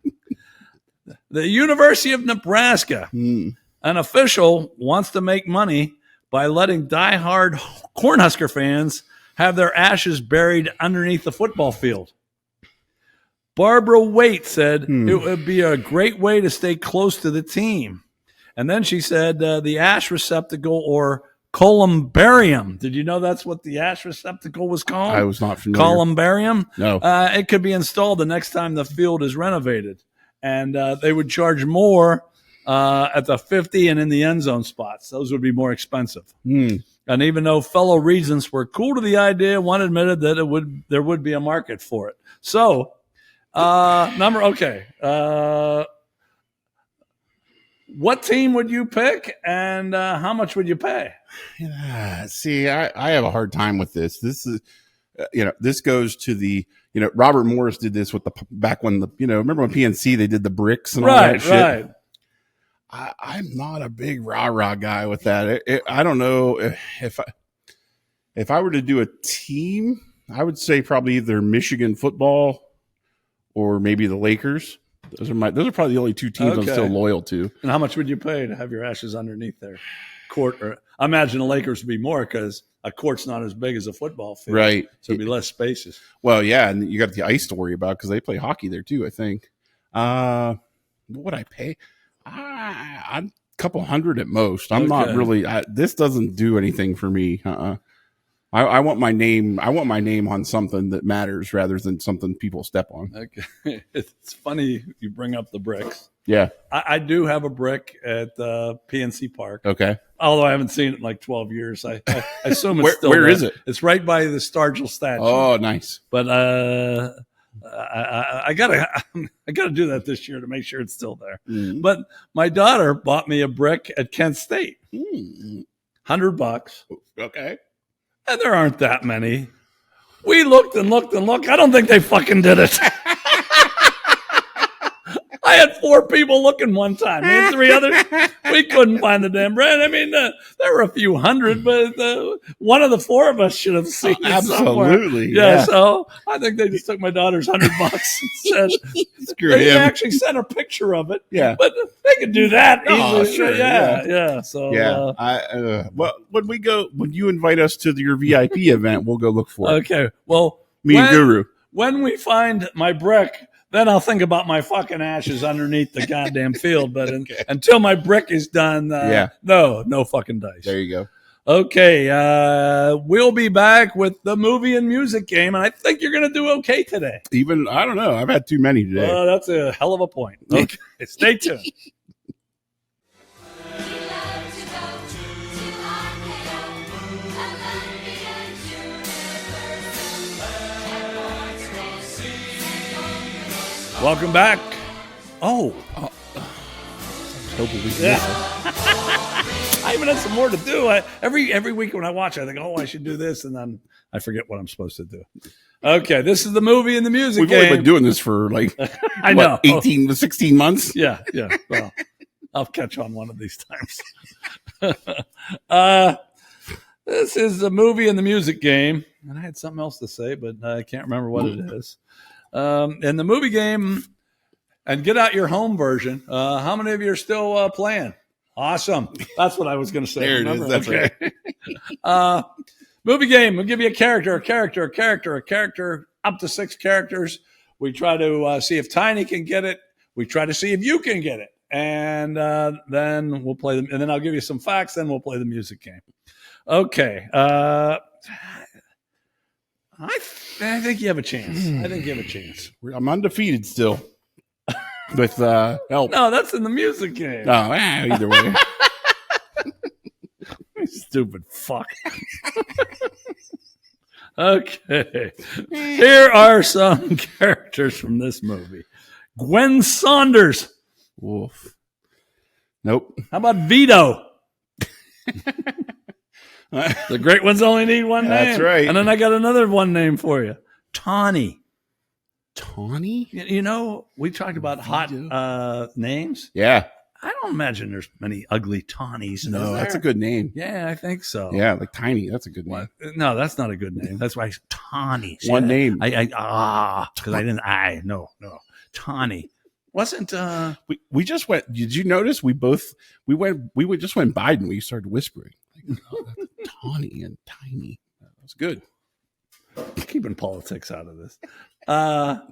The University of Nebraska, an official wants to make money by letting diehard Cornhusker fans have their ashes buried underneath the football field. Barbara Waite said it would be a great way to stay close to the team. And then she said the ash receptacle, or columbarium. Did you know that's what the ash receptacle was called? I was not familiar. Columbarium? No. It could be installed the next time the field is renovated. And they would charge more at the 50 and in the end zone spots. Those would be more expensive. And even though fellow regents were cool to the idea, one admitted that there would be a market for it. So, what team would you pick, and how much would you pay? See, I have a hard time with this. This is, this goes to the, Robert Morris did this with back when remember when PNC, they did the bricks and all that shit? Right. I'm not a big rah-rah guy with that. I don't know if I were to do a team, I would say probably either Michigan football or maybe the Lakers. Those are probably the only two teams I'm still loyal to. And how much would you pay to have your ashes underneath their court? Or I imagine the Lakers would be more because a court's not as big as a football field. Right. So it'd be less spaces. Well, yeah, and you got the ice to worry about because they play hockey there too, I think. What would I pay? I'm a couple hundred at most. I'm not really. This doesn't do anything for me. I want my name. I want my name on something that matters rather than something people step on. Okay, it's funny you bring up the bricks. Yeah, I do have a brick at PNC Park. Okay, although I haven't seen it in like 12 years. I assume it's still where there. is it? It's right by the Stargell statue. Oh, nice. But I gotta do that this year to make sure it's still there. But my daughter bought me a brick at Kent State, $100. Okay, and there aren't that many. We looked and looked and looked. I don't think they fucking did it. I had 4 people looking one time. Me and 3 others. We couldn't find the damn brand. I mean, there were a few hundred, but one of the 4 of us should have seen it absolutely. Yeah, so I think they just took my daughter's $100 and said, they actually sent a picture of it. Yeah. But they could do that easily. Oh, sure. Yeah. So, well, when you invite us to your VIP event, we'll go look for it. Okay. Well, and Guru. When we find my brick, then I'll think about my fucking ashes underneath the goddamn field. But until my brick is done, no fucking dice. There you go. Okay, we'll be back with the movie and music game, and I think you're going to do okay today. Even, I don't know. I've had too many today. That's a hell of a point. Okay, stay tuned. Welcome back. I even had some more to do. Every week when I watch, I think, I should do this, and then I forget what I'm supposed to do. Okay, this is the movie and the music game. We've only been doing this for like, 18 to 16 months? Yeah. Well, I'll catch on one of these times. This is the movie and the music game. And I had something else to say, but I can't remember what it is. In the movie game, and get out your home version. How many of you are still playing? Awesome. That's what I was going to say. There it is. That's right. Movie game. We'll give you a character, up to 6 characters. We try to see if Tiny can get it. We try to see if you can get it. And then we'll play them. And then I'll give you some facts. Then we'll play the music game. Okay. I think you have a chance. I'm undefeated still. With help. No, that's in the music game. Oh, either way. Stupid fuck. Okay. Here are some characters from this movie. Gwen Saunders. Wolf. Nope. How about Vito? The great ones only need one name. That's right. And then I got another one name for you. Tawny. Tawny? You know, we talked about hot names. Yeah. I don't imagine there's many ugly Tawnies. No, that's a good name. Yeah, I think so. Yeah, like Tiny. That's a good name. No, that's not a good name. That's why it's Tawny. One name. Because I didn't. No. Tawny wasn't. We just went. Did you notice? We just went Biden. We started whispering. Like, that's Tawny and Tiny. That was good. Keeping politics out of this. Wasn't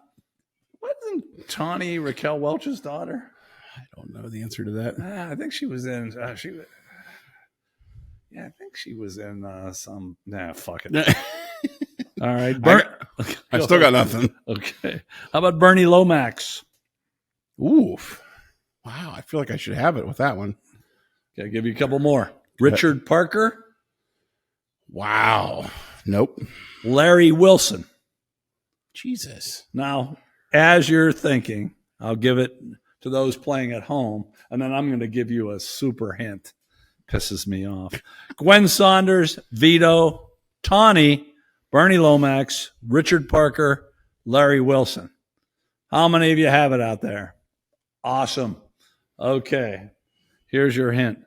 Tawny Raquel Welch's daughter? I don't know the answer to that. I think she was in. I think she was in some. Nah, fuck it. All right, I still got nothing. Okay, how about Bernie Lomax? Oof! Wow, I feel like I should have it with that one. Okay, I'll give you a couple more. Richard Parker. Wow. Nope. Larry Wilson. Jesus. Now, as you're thinking, I'll give it to those playing at home, and then I'm going to give you a super hint. Pisses me off. Gwen Saunders, Vito, Tawny, Bernie Lomax, Richard Parker, Larry Wilson. How many of you have it out there? Awesome. Okay. Here's your hint.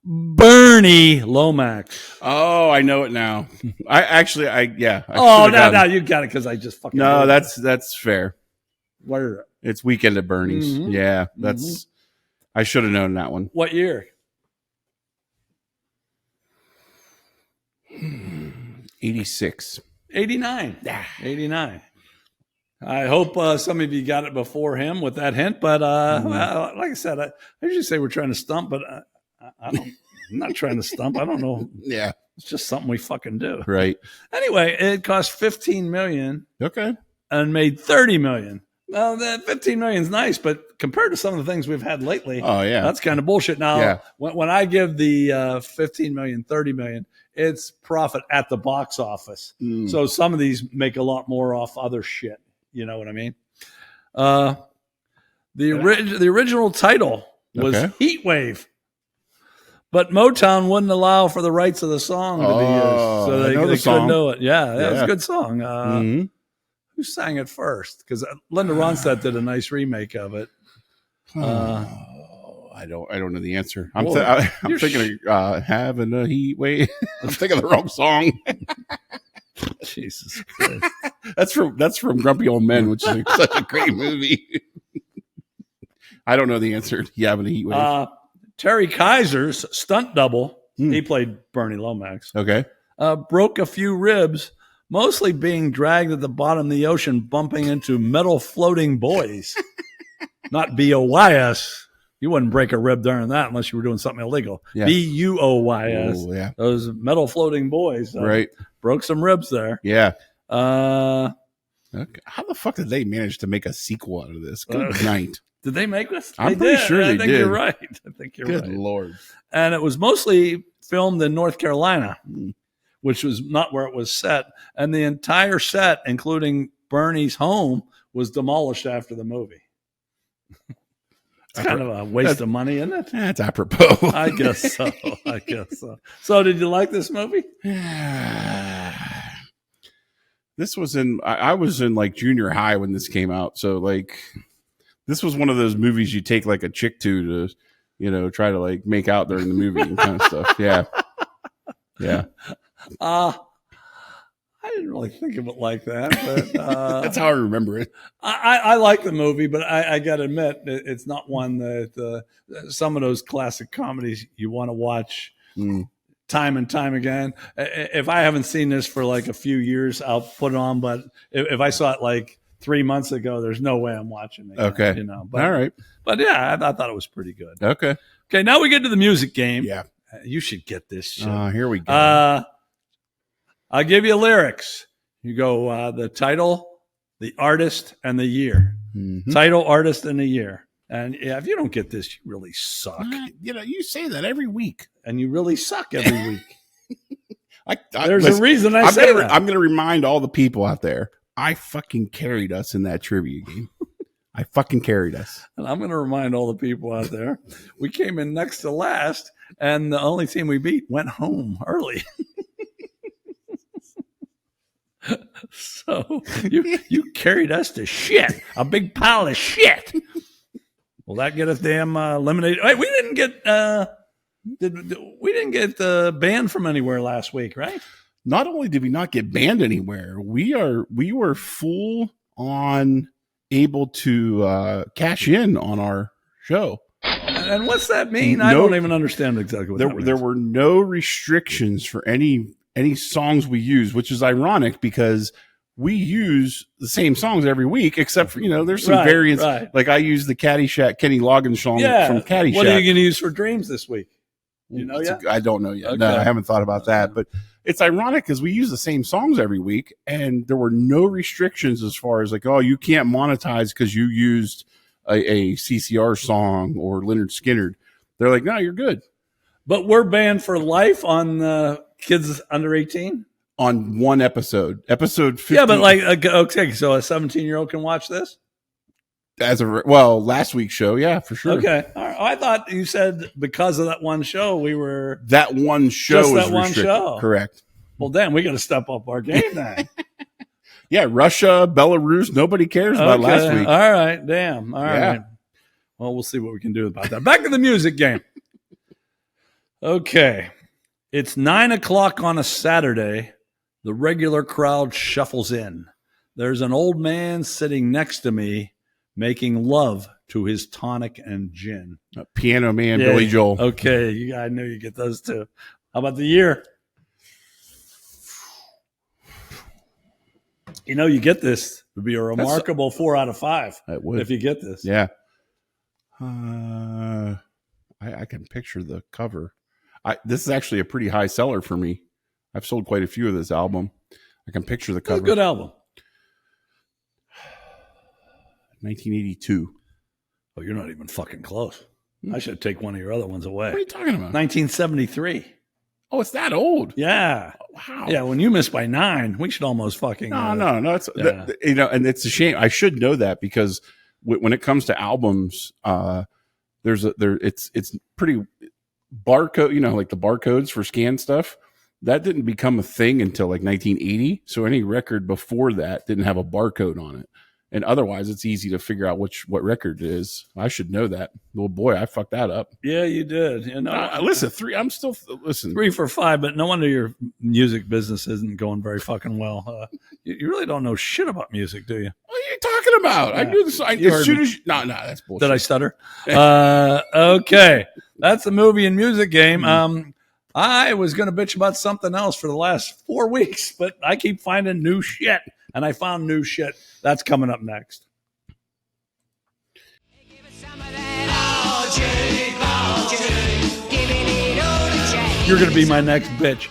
Bernie Lomax. Oh, I know it now. I No, you got it because I just fucking. No, that's fair. What is it? It's Weekend at Bernie's. Mm-hmm. Yeah, that's. I should have known that one. What year? 86. 89. 89. I hope some of you got it before him with that hint, but well, like I said, I usually say we're trying to stump, but I'm not trying to stump. I don't know. Yeah, it's just something we fucking do. Right. Anyway, it cost $15 million. Okay. And made $30 million. Well, that $15 million is nice, but compared to some of the things we've had lately, that's kind of bullshit. Now, when I give the $15 million, $30 million, it's profit at the box office. So some of these make a lot more off other shit. You know what I mean? The original title was Heat Wave, but Motown wouldn't allow for the rights of the song to be used, so they couldn't do it. Yeah, that was a good song. Who sang it first? Because Linda Ronstadt did a nice remake of it. I don't know the answer. I'm thinking of having a heat wave. I'm thinking of the wrong song. Jesus Christ. That's from Grumpy Old Men, which is such a great movie. I don't know the answer to having a heat wave. Terry Kaiser's stunt double, he played Bernie Lomax. Okay. Broke a few ribs, mostly being dragged at the bottom of the ocean, bumping into metal floating buoys. Not B-O-Y-S. You wouldn't break a rib during that unless you were doing something illegal. Yeah. B-U-O-Y-S. Oh, yeah. Those metal floating buoys. Right. Broke some ribs there. Yeah. Okay. How the fuck did they manage to make a sequel out of this? Good night. Did they make this? I'm pretty sure they did. I think you're right. I think you're right. Good Lord. And it was mostly filmed in North Carolina, which was not where it was set. And the entire set, including Bernie's home, was demolished after the movie. It's kind of a waste of money, isn't it? That's apropos. I guess so. So did you like this movie? This was I was in like junior high when this came out. So like this was one of those movies you take like a chick to, try to like make out during the movie and kind of stuff. Yeah. Yeah. I didn't really think of it like that, but that's how I remember it. I like the movie, but I got to admit it's not one that some of those classic comedies you want to watch time and time again. If I haven't seen this for like a few years, I'll put it on. But if I saw it like 3 months ago, there's no way I'm watching it. Okay, But, all right. But yeah, I thought it was pretty good. Okay. Now we get to the music game. Yeah, you should get this shit. Here we go. I'll give you lyrics. You go the title, the artist, and the year. Mm-hmm. Title, artist, and the year. And if you don't get this, you really suck. You say that every week. And you really suck every week. There's a reason I say that. I'm going to remind all the people out there, I fucking carried us in that trivia game. I fucking carried us. And I'm going to remind all the people out there, we came in next to last, and the only team we beat went home early. So you carried us to shit, a big pile of shit. Will that get us damn eliminated? Wait, we didn't get we didn't get banned from anywhere last week, right? Not only did we not get banned anywhere, we were full on able to cash in on our show. And what's that mean? I don't even understand exactly what that means. There were no restrictions for any songs we use, which is ironic because we use the same songs every week, except for, there's some variants. Right. Like I use the Caddyshack Kenny Loggins song from Caddyshack. What are you going to use for Dreams this week? You know yet? I don't know yet. Okay. No, I haven't thought about that. But it's ironic because we use the same songs every week, and there were no restrictions as far as like, oh, you can't monetize because you used a CCR song or Lynyrd Skynyrd. They're like, no, you're good. But we're banned for life on kids under 18? On one episode 50. Yeah, but okay, so a 17-year-old can watch this? Last week's show, yeah, for sure. Okay. All right. I thought you said because of that one show, we were... That one show just was that one restricted. show. Correct. Well, damn, we got to step up our game then. Yeah, Russia, Belarus, nobody cares about last week. All right, damn. All right. Well, we'll see what we can do about that. Back to the music game. Okay. It's 9:00 on a Saturday. The regular crowd shuffles in. There's an old man sitting next to me making love to his tonic and gin. Piano Man, Billy Joel. Okay, I knew you get those two. How about the year? You get this. It would be a remarkable 4 out of 5 if you get this. Yeah. I can picture the cover. This is actually a pretty high seller for me. I've sold quite a few of this album. I can picture the cover. It's a good album. 1982. Oh, you're not even fucking close. I should take one of your other ones away. What are you talking about? 1973. Oh, it's that old. Yeah. Wow. Yeah, when you missed by 9, we should almost fucking... No. It's, and it's a shame. I should know that because when it comes to albums, it's pretty barcode, like the barcodes for scan stuff. That didn't become a thing until like 1980. So any record before that didn't have a barcode on it. And otherwise, it's easy to figure out what record it is. I should know that. Well, boy, I fucked that up. Yeah, you did. Listen, 3 for 5, but no wonder your music business isn't going very fucking well. You really don't know shit about music, do you? What are you talking about? Yeah. I knew this. As soon as no, that's bullshit. Did I stutter? Okay, that's the movie and music game. I was going to bitch about something else for the last 4 weeks, but I keep finding new shit. And I found new shit. That's coming up next. You're going to be my next bitch.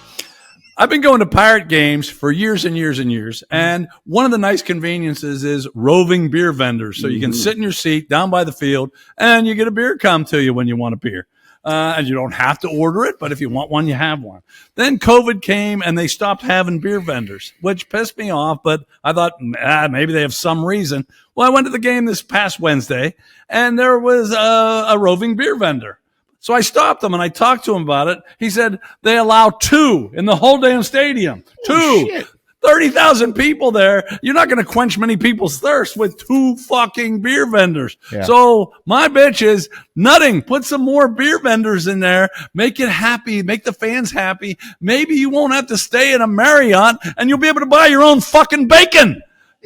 I've been going to pirate games for years and years and years. And one of the nice conveniences is roving beer vendors. So you can sit in your seat down by the field and you get a beer come to you when you want a beer. And you don't have to order it, but if you want one, you have one. Then COVID came and they stopped having beer vendors, which pissed me off, but I thought maybe they have some reason. Well, I went to the game this past Wednesday and there was a roving beer vendor. So I stopped him and I talked to him about it. He said they allow 2 in the whole damn stadium. 2. Shit. 30,000 people there. You're not going to quench many people's thirst with 2 fucking beer vendors. Yeah. So my bitch is nutting. Put some more beer vendors in there. Make it happy. Make the fans happy. Maybe you won't have to stay in a Marriott and you'll be able to buy your own fucking bacon.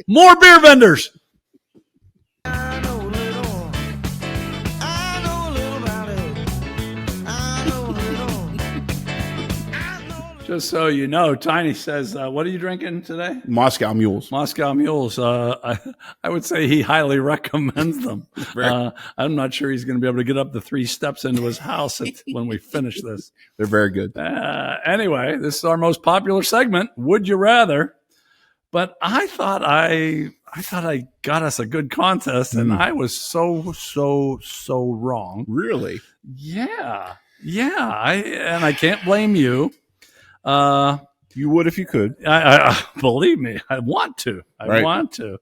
More beer vendors. Just so you know, Tiny says, what are you drinking today? Moscow Mules. Moscow Mules. I would say he highly recommends them. I'm not sure he's going to be able to get up the 3 steps into his house when we finish this. They're very good. Anyway, this is our most popular segment, Would You Rather? But I thought I got us a good contest, and I was so wrong. Really? Yeah. I can't blame you. You would if you could. I believe me, I want to. I want to.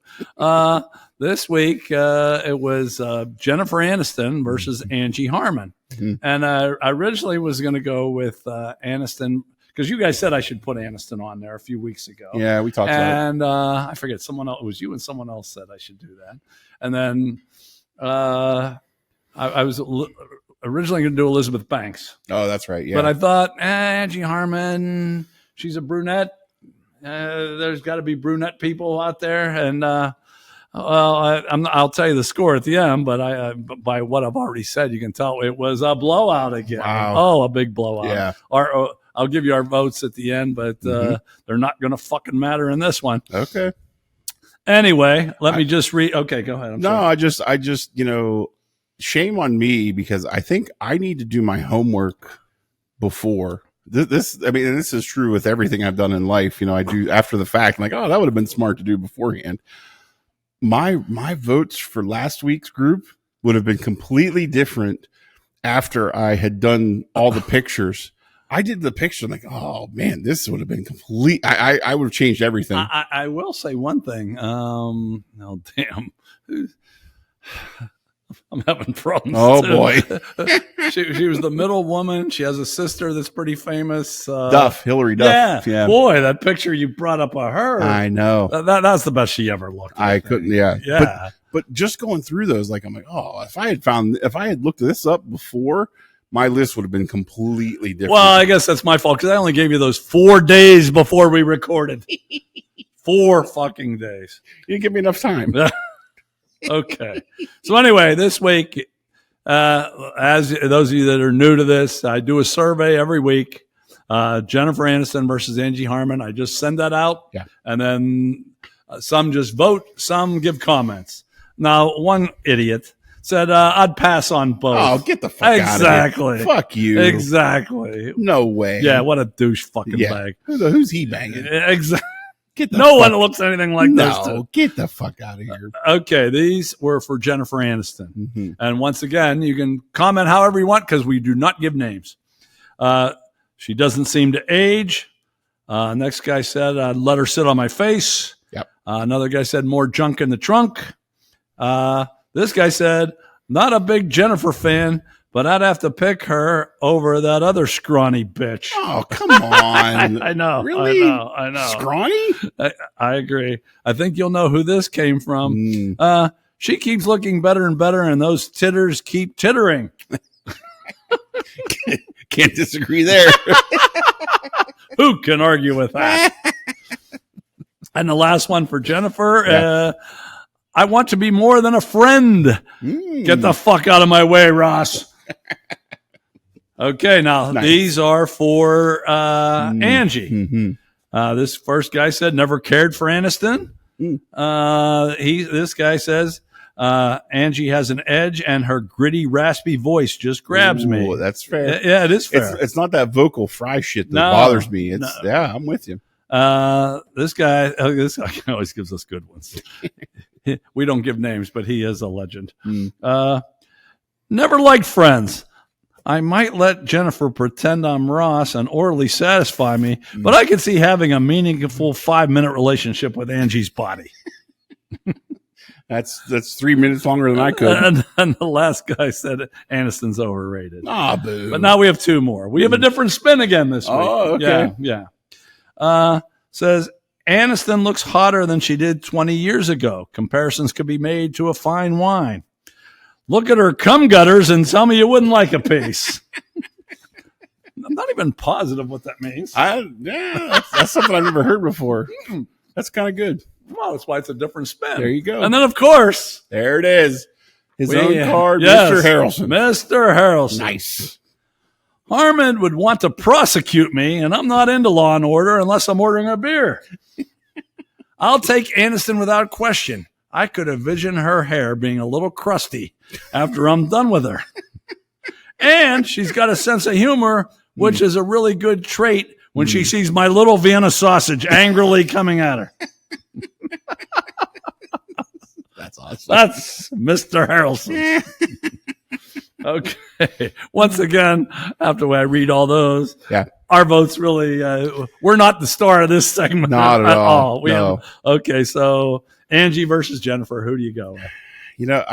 This week, it was Jennifer Aniston versus Angie Harmon. And I originally was going to go with Aniston because you guys said I should put Aniston on there a few weeks ago. Yeah, we talked about it. And I forget, someone else, it was you and someone else said I should do that. And then I was originally going to do Elizabeth Banks. Oh, that's right. Yeah. But I thought, Angie Harmon, she's a brunette. There's got to be brunette people out there. And, I'll tell you the score at the end, but by what I've already said, you can tell it was a blowout again. Wow. Oh, a big blowout. Yeah. I'll give you our votes at the end, but they're not going to fucking matter in this one. Okay. Anyway, let me just read. Okay, go ahead. I just, shame on me because I think I need to do my homework before this. I mean, this is true with everything I've done in life. I do after the fact. I'm like, oh, that would have been smart to do beforehand. My votes for last week's group would have been completely different after I had done all the pictures. I did the picture. I'm like, oh man, this would have been complete. I would have changed everything. I will say one thing. Oh damn. I'm having problems. Oh boy. she was the middle woman. She has a sister that's pretty famous. Hillary Duff. Yeah. Boy, that picture you brought up of her. I know. That's the best she ever looked. I couldn't. Yeah. Yeah. But just going through those, I'm like, oh, if I had looked this up before, my list would have been completely different. Well, I guess that's my fault because I only gave you those 4 days before we recorded. 4 fucking days. You didn't give me enough time. Okay. So anyway, this week, as those of you that are new to this, I do a survey every week. Jennifer Aniston versus Angie Harmon. I just send that out. Yeah. And then some just vote, some give comments. Now, one idiot said, I'd pass on both. Oh, get the fuck out of here. Fuck you. Exactly. No way. Yeah, what a douche fucking bag. Who's he banging? Exactly. No one looks anything like those two. No, get the fuck out of here. Okay, these were for Jennifer Aniston. Mm-hmm. And once again, you can comment however you want because we do not give names. She doesn't seem to age. Next guy said, I'd let her sit on my face. Yep. Another guy said, more junk in the trunk. This guy said, not a big Jennifer fan, but I'd have to pick her over that other scrawny bitch. Oh, come on. I know. Really? I know. Scrawny? I agree. I think you'll know who this came from. She keeps looking better and better, and those titters keep tittering. Can't disagree there. Who can argue with that? And the last one for Jennifer. I want to be more than a friend. Get the fuck out of my way, Ross. Okay, now these are for Angie. Mm-hmm. This first guy said never cared for Aniston. This guy says Angie has an edge and her gritty, raspy voice just grabs me. That's fair. Yeah, it is fair. It's not that vocal fry shit that bothers me. Yeah, I'm with you. This guy always gives us good ones. We don't give names, but he is a legend. Never liked Friends. I might let Jennifer pretend I'm Ross and orally satisfy me, but I could see having a meaningful 5-minute relationship with Angie's body. That's 3 minutes longer than I could. And the last guy said Aniston's overrated. Ah, boo. But now we have 2 more. We have a different spin again this week. Oh, okay. Yeah. Says Aniston looks hotter than she did 20 years ago. Comparisons could be made to a fine wine. Look at her cum gutters and tell me you wouldn't like a piece. I'm not even positive what that means. That's something I've never heard before. That's kind of good. Well, that's why it's a different spin. There you go. And then, of course, there it is. His own card, yes, Mr. Harrelson. Mr. Harrelson. Nice. Harmon would want to prosecute me, and I'm not into Law and Order unless I'm ordering a beer. I'll take Aniston without question. I could envision her hair being a little crusty after I'm done with her. And she's got a sense of humor, which is a really good trait when she sees my little Vienna sausage angrily coming at her. That's awesome. That's Mr. Harrelson. Okay. Once again, after I read all those, our votes really, we're not the star of this segment. Not at all. Okay. So Angie versus Jennifer, who do you go with? You're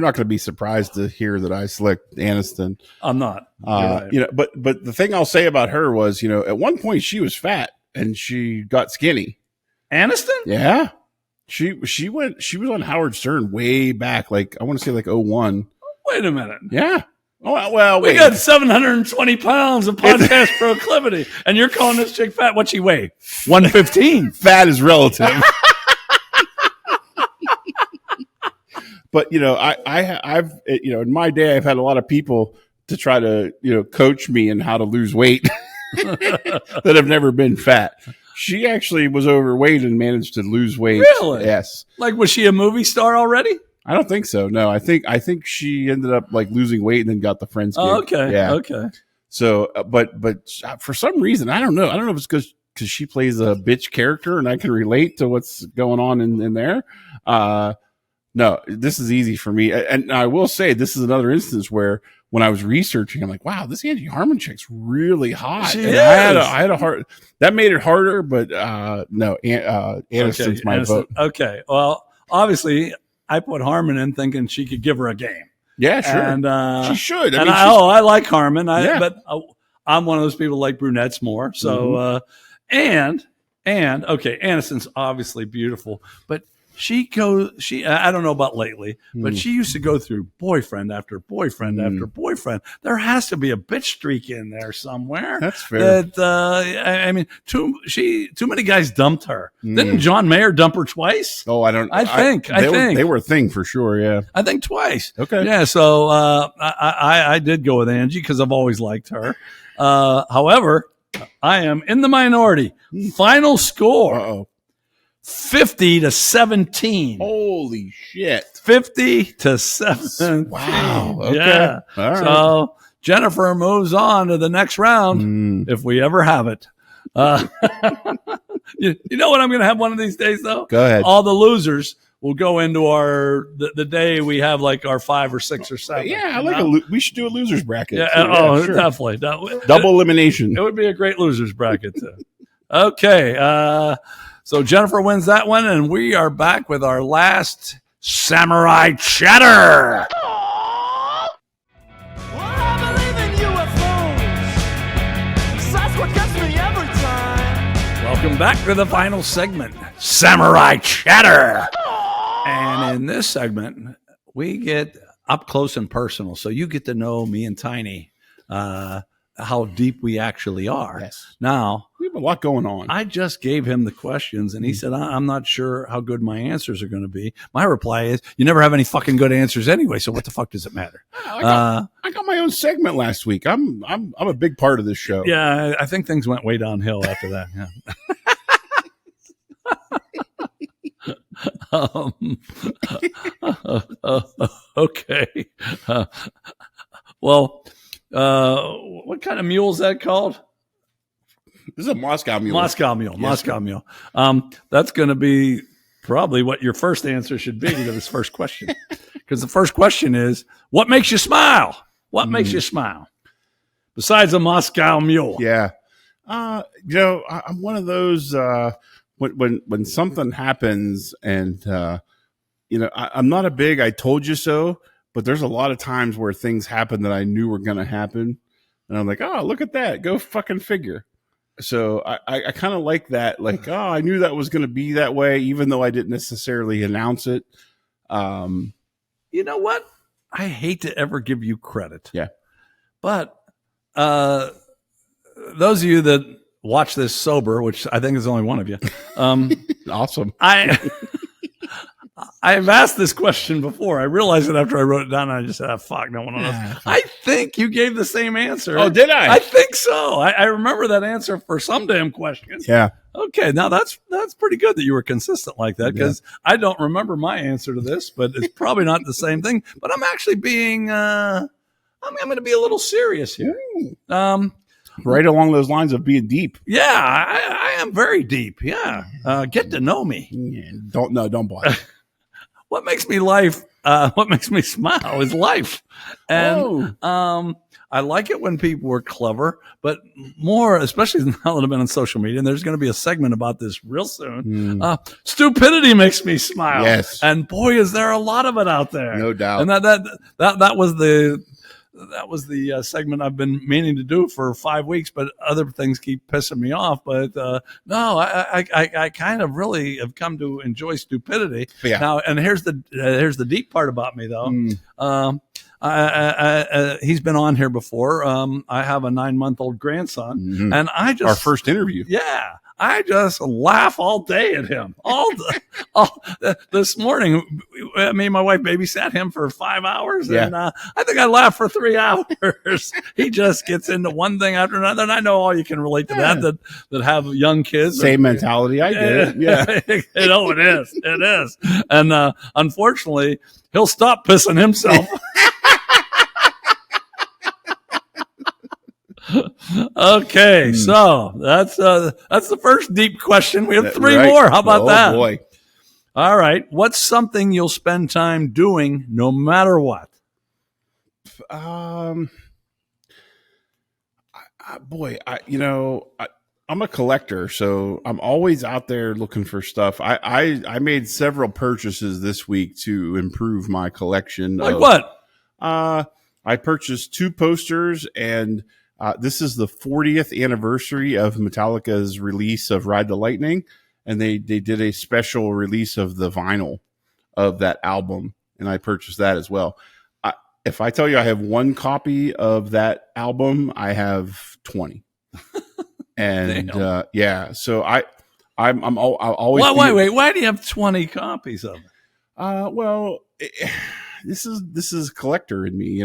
not going to be surprised to hear that I select Aniston. I'm not. Right. But the thing I'll say about her was, at one point she was fat and she got skinny. Aniston? Yeah. She was on Howard Stern way back, like I want to say like 01. Wait a minute. Yeah. Oh well, We wait. got 720 pounds of podcast proclivity, and you're calling this chick fat. What'd she weigh? 115. Fat is relative. But I've in my day I've had a lot of people to try to coach me in how to lose weight that have never been fat. She actually was overweight and managed to lose weight. Really? Yes. Like, was she a movie star already? I don't think so. No, I think she ended up like losing weight and then got the Friends gig. Oh, okay. Yeah. Okay. So, but for some reason, I don't know. I don't know if it's because she plays a bitch character and I can relate to what's going on in there. No, this is easy for me. And I will say this is another instance where when I was researching, I'm like, wow, this Angie Harmon chick's really hot. She And is. I had a hard, that made it harder, but no, Aniston's my vote. Okay. Well, obviously, I put Harmon in thinking she could give her a game. Yeah, sure. And she should. I like Harmon. Yeah. But I'm one of those people who like brunettes more. So, and okay, Aniston's obviously beautiful, but I don't know about lately, but she used to go through boyfriend after boyfriend after boyfriend. There has to be a bitch streak in there somewhere. That's fair. That, too many guys dumped her. Didn't John Mayer dump her twice? Oh, I don't. I think they were a thing for sure. Yeah, I think twice. Okay. Yeah. So I did go with Angie because I've always liked her. However, I am in the minority. Final score. Uh-oh. 50-17. Holy shit. 50-17. Wow. Okay. Yeah. All right. So Jennifer moves on to the next round if we ever have it. You know what I'm going to have one of these days, though? Go ahead. All the losers will go into the day we have like our 5 or 6 or 7. Yeah, I like we should do a losers bracket. Yeah. Sure. Definitely. Double elimination. It would be a great losers bracket, too. Okay. So Jennifer wins that one, and we are back with our last Samurai Chatter. Welcome back to the final segment, Samurai Chatter. And in this segment, we get up close and personal. So you get to know me and Tiny, how deep we actually are. Yes. Now, We have a lot going on. I just gave him the questions, and he said, I'm not sure how good my answers are going to be. My reply is, you never have any fucking good answers anyway, so what the fuck does it matter? I got my own segment last week. I'm a big part of this show. Yeah, I think things went way downhill after that. Yeah. Okay. Well, what kind of mule is that called? This is a Moscow mule. Moscow mule. Yes. Moscow mule. That's going to be probably what your first answer should be to this first question. Because the first question is, what makes you smile? What makes you smile? Besides a Moscow mule. Yeah. I'm one of those when something happens and I'm not a big I told you so, but there's a lot of times where things happen that I knew were going to happen. And I'm like, oh, look at that. Go fucking figure. So I kind of like that. Like, oh, I knew that was going to be that way, even though I didn't necessarily announce it. You know what? I hate to ever give you credit. Yeah. But those of you that watch this sober, which I think is only one of you, Awesome. I've asked this question before. I realized it after I wrote it down, and I just said, fuck, no one knows. I think you gave the same answer. Oh, did I? I think so. I remember that answer for some damn question. Yeah. Okay, now that's pretty good that you were consistent like that, because I don't remember my answer to this, but it's probably not the same thing. But I'm actually being, I'm going to be a little serious here. Right along those lines of being deep. Yeah, I am very deep. Yeah, get to know me. Yeah, don't bother. What makes me what makes me smile is life. And I like it when people are clever, but more, especially now that I've been on social media, and there's going to be a segment about this real soon. Stupidity makes me smile. Yes. And boy, is there a lot of it out there. No doubt. And that was that was the segment I've been meaning to do for 5 weeks, but other things keep pissing me off. But no, I kind of really have come to enjoy stupidity. Yeah. Now, and here's the deep part about me, though. He's been on here before. I have a 9-month-old grandson, and Our first interview. Yeah. I just laugh all day at him. This morning, me and my wife babysat him for 5 hours, and I think I laughed for 3 hours. He just gets into one thing after another, and I know all you can relate to that have young kids. Same mentality. I get it. Yeah. It is. It is. And unfortunately, he'll stop pissing himself. Okay, so that's the first deep question. We have 3 more. How about that? Oh boy! All right. What's something you'll spend time doing no matter what? I'm a collector, so I'm always out there looking for stuff. I made several purchases this week to improve my collection. Like what? I purchased 2 posters, and this is the 40th anniversary of Metallica's release of Ride the Lightning, and they did a special release of the vinyl of that album, and I purchased that as well. If I tell you I have 1 copy of that album, I have 20. And so I'll always. Wait. Why do you have 20 copies of it? This is collector in me,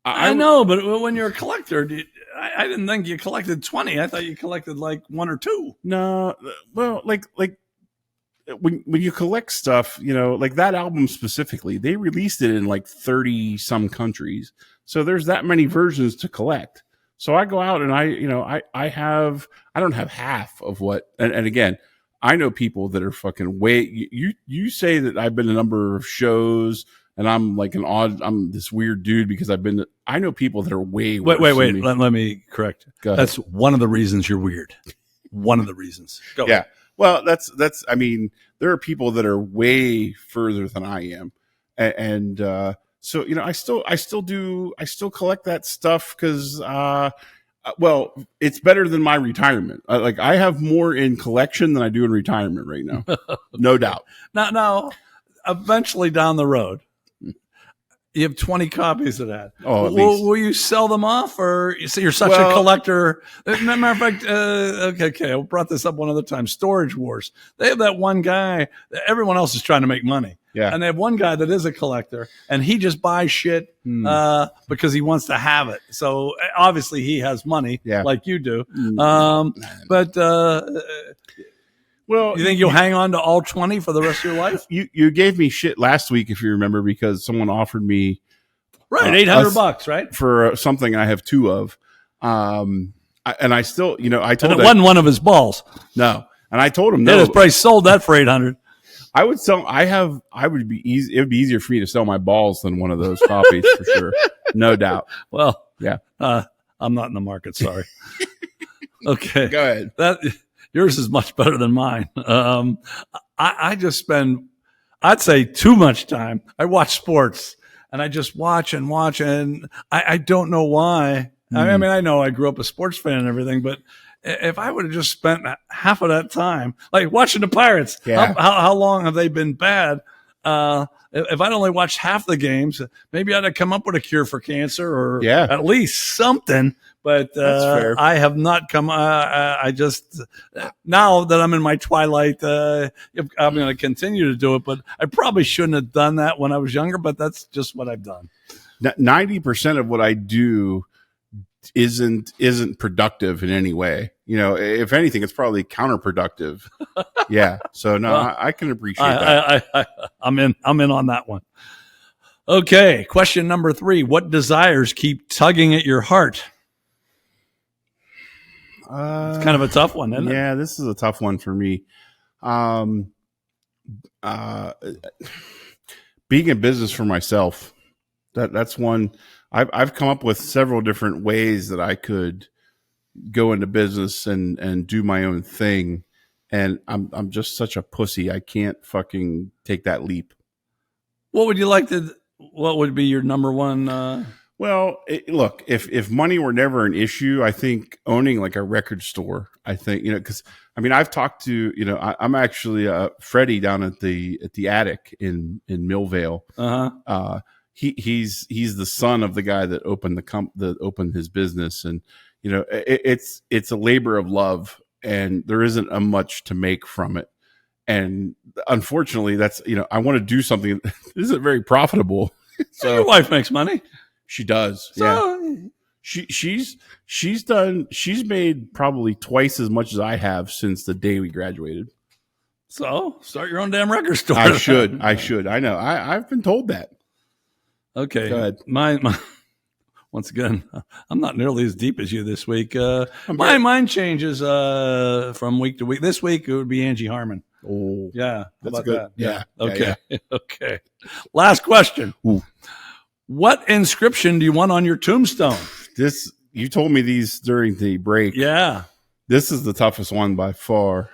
I know, but when you're a collector, I didn't think you collected 20. I thought you collected like 1 or 2. No, well, like when you collect stuff, like that album specifically, they released it in like 30 some countries. So there's that many versions to collect. So I go out and I don't have half of what, and again, I know people that are fucking you say that I've been to a number of shows and I'm like I'm this weird dude because I know people that are way worse Wait. than me. Let me correct. That's one of the reasons you're weird. One of the reasons. Go ahead. Well, that's, I mean, there are people that are way further than I am. And so, I still collect that stuff because, it's better than my retirement. Like I have more in collection than I do in retirement right now. No doubt. Now, eventually down the road, you have 20 copies of that. Oh, will you sell them off, or you see you're such a collector? Matter of fact, okay, I brought this up one other time. Storage Wars. They have that one guy. Everyone else is trying to make money. Yeah. And they have one guy that is a collector, and he just buys shit because he wants to have it. So obviously he has money, like you do. Well, you think you'll hang on to all 20 for the rest of your life? You gave me shit last week, if you remember, because someone offered me $800, right, for something I have 2 of, and I still, I told him it wasn't one of his balls. No, and I told him no. His price sold that for $800. I would sell. It would be easier for me to sell my balls than one of those copies for sure, no doubt. Well, yeah, I'm not in the market. Sorry. Okay, go ahead. Yours is much better than mine. I just spend, I'd say, too much time. I watch sports, and I just watch, and I don't know why. I mean, I know I grew up a sports fan and everything, but if I would have just spent half of that time, like watching the Pirates, how long have they been bad? If I'd only watched half the games, maybe I'd have come up with a cure for cancer or at least something. But I have not come. I just, now that I'm in my twilight, I'm going to continue to do it. But I probably shouldn't have done that when I was younger. But that's just what I've done. 90% of what I do isn't productive in any way. If anything, it's probably counterproductive. Yeah. So no, well, I can appreciate that. I'm in on that one. Okay. Question number 3. What desires keep tugging at your heart? It's kind of a tough one, isn't it? Yeah, this is a tough one for me. Being in business for myself, that's one. I've come up with several different ways that I could go into business and do my own thing, and I'm just such a pussy. I can't fucking take that leap. What would you like to? What would be your number one? Well, look, if money were never an issue, I think owning like a record store, I think, because I mean, I've talked to, I'm actually Freddie down at the Attic in Millvale. He's the son of the guy that opened that opened his business, and it's a labor of love, and there isn't a much to make from it. And unfortunately, that's I want to do something that isn't very profitable. So your wife makes money. She does. So, yeah. She's made probably twice as much as I have since the day we graduated. So start your own damn record store. I should. I know. I've been told that. Okay. Go ahead. My once again, I'm not nearly as deep as you this week. My mind changes from week to week. This week it would be Angie Harmon. Oh, yeah. That's good. That? Yeah. Okay. Yeah. Okay. Last question. Ooh. What inscription do you want on your tombstone? You told me these during the break. Yeah. This is the toughest one by far.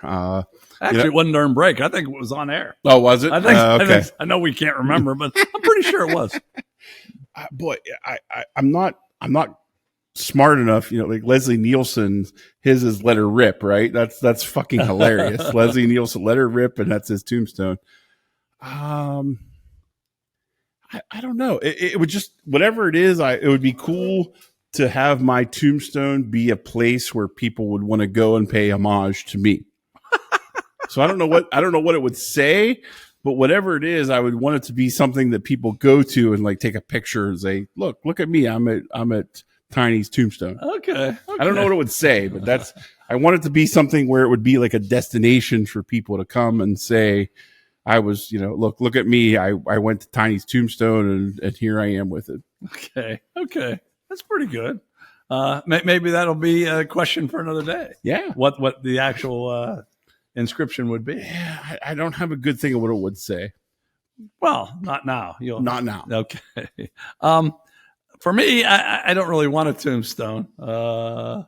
Actually, it wasn't during break. I think it was on air. Oh, was it? Okay. I know we can't remember, but I'm pretty sure it was. Boy, I'm not smart enough. Like Leslie Nielsen, his is Let Her Rip, right? That's fucking hilarious. Leslie Nielsen, Let Her Rip, and that's his tombstone. I don't know. It would just, whatever it is, it would be cool to have my tombstone be a place where people would want to go and pay homage to me. So I don't know what it would say, but whatever it is, I would want it to be something that people go to and like take a picture and say, look at me. I'm at Tiny's tombstone. Okay. I don't know what it would say, but I want it to be something where it would be like a destination for people to come and say, I was, look at me. I went to Tiny's tombstone and here I am with it. Okay. That's pretty good. Maybe that'll be a question for another day. Yeah. What the actual inscription would be. Yeah. I don't have a good thing of what it would say. Well, not now. Not now. Okay. For me, I don't really want a tombstone. Yeah.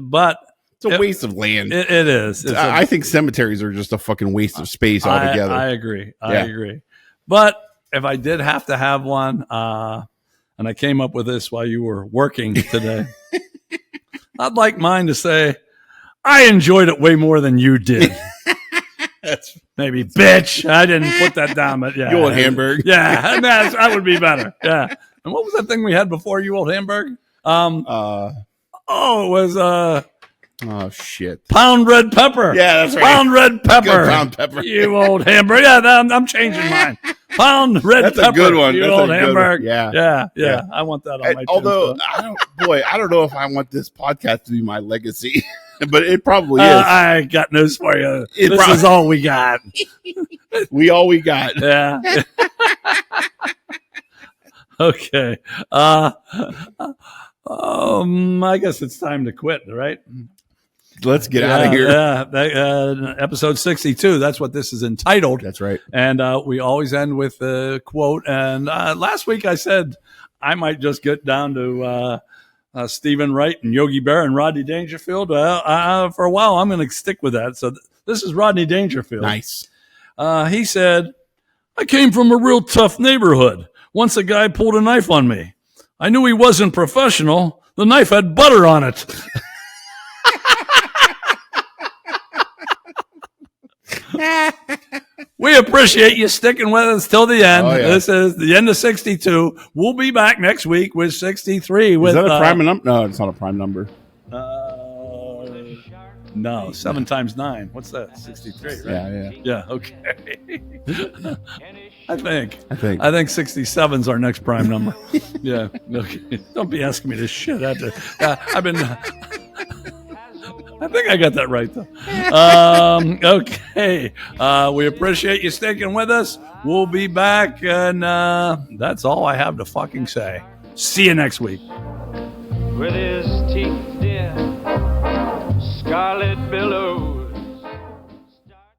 But it's a waste of land. It is. I think cemeteries are just a fucking waste of space altogether. I agree. I agree. But if I did have to have one, and I came up with this while you were working today, I'd like mine to say, I enjoyed it way more than you did. That's bitch. I didn't put that down, but yeah. You old Hamburg. Yeah, that would be better. Yeah. And what was that thing we had before, you old Hamburg? It was oh shit! Pound red pepper. Yeah, that's right. Pound red pepper. Good pound pepper. You old Hamburg. Yeah, I'm changing mine. Pound red that's pepper. That's a good one. You that's old Hamburg. Yeah. I want that on my although tombstone. I don't know if I want this podcast to be my legacy, but it probably is. I got news for you. This is all we got. all we got. Yeah. Okay. I guess it's time to quit, right? Let's get out of here. Yeah. Episode 62. That's what this is entitled. That's right. And we always end with a quote. And last week I said I might just get down to Stephen Wright and Yogi Berra and Rodney Dangerfield. For a while, I'm going to stick with that. So this is Rodney Dangerfield. Nice. He said, I came from a real tough neighborhood. Once a guy pulled a knife on me. I knew he wasn't professional. The knife had butter on it. We appreciate you sticking with us till the end. Oh, yeah. This is the end of 62. We'll be back next week with 63. Is that a prime number? No, it's not a prime number. No, 7 times 9. What's that? 63, right? Yeah, okay. I think 67's our next prime number. Yeah. Okay. Don't be asking me this shit. I think I got that right, though. Okay. We appreciate you sticking with us. We'll be back, and that's all I have to fucking say. See you next week. With his teeth, dear, scarlet billows.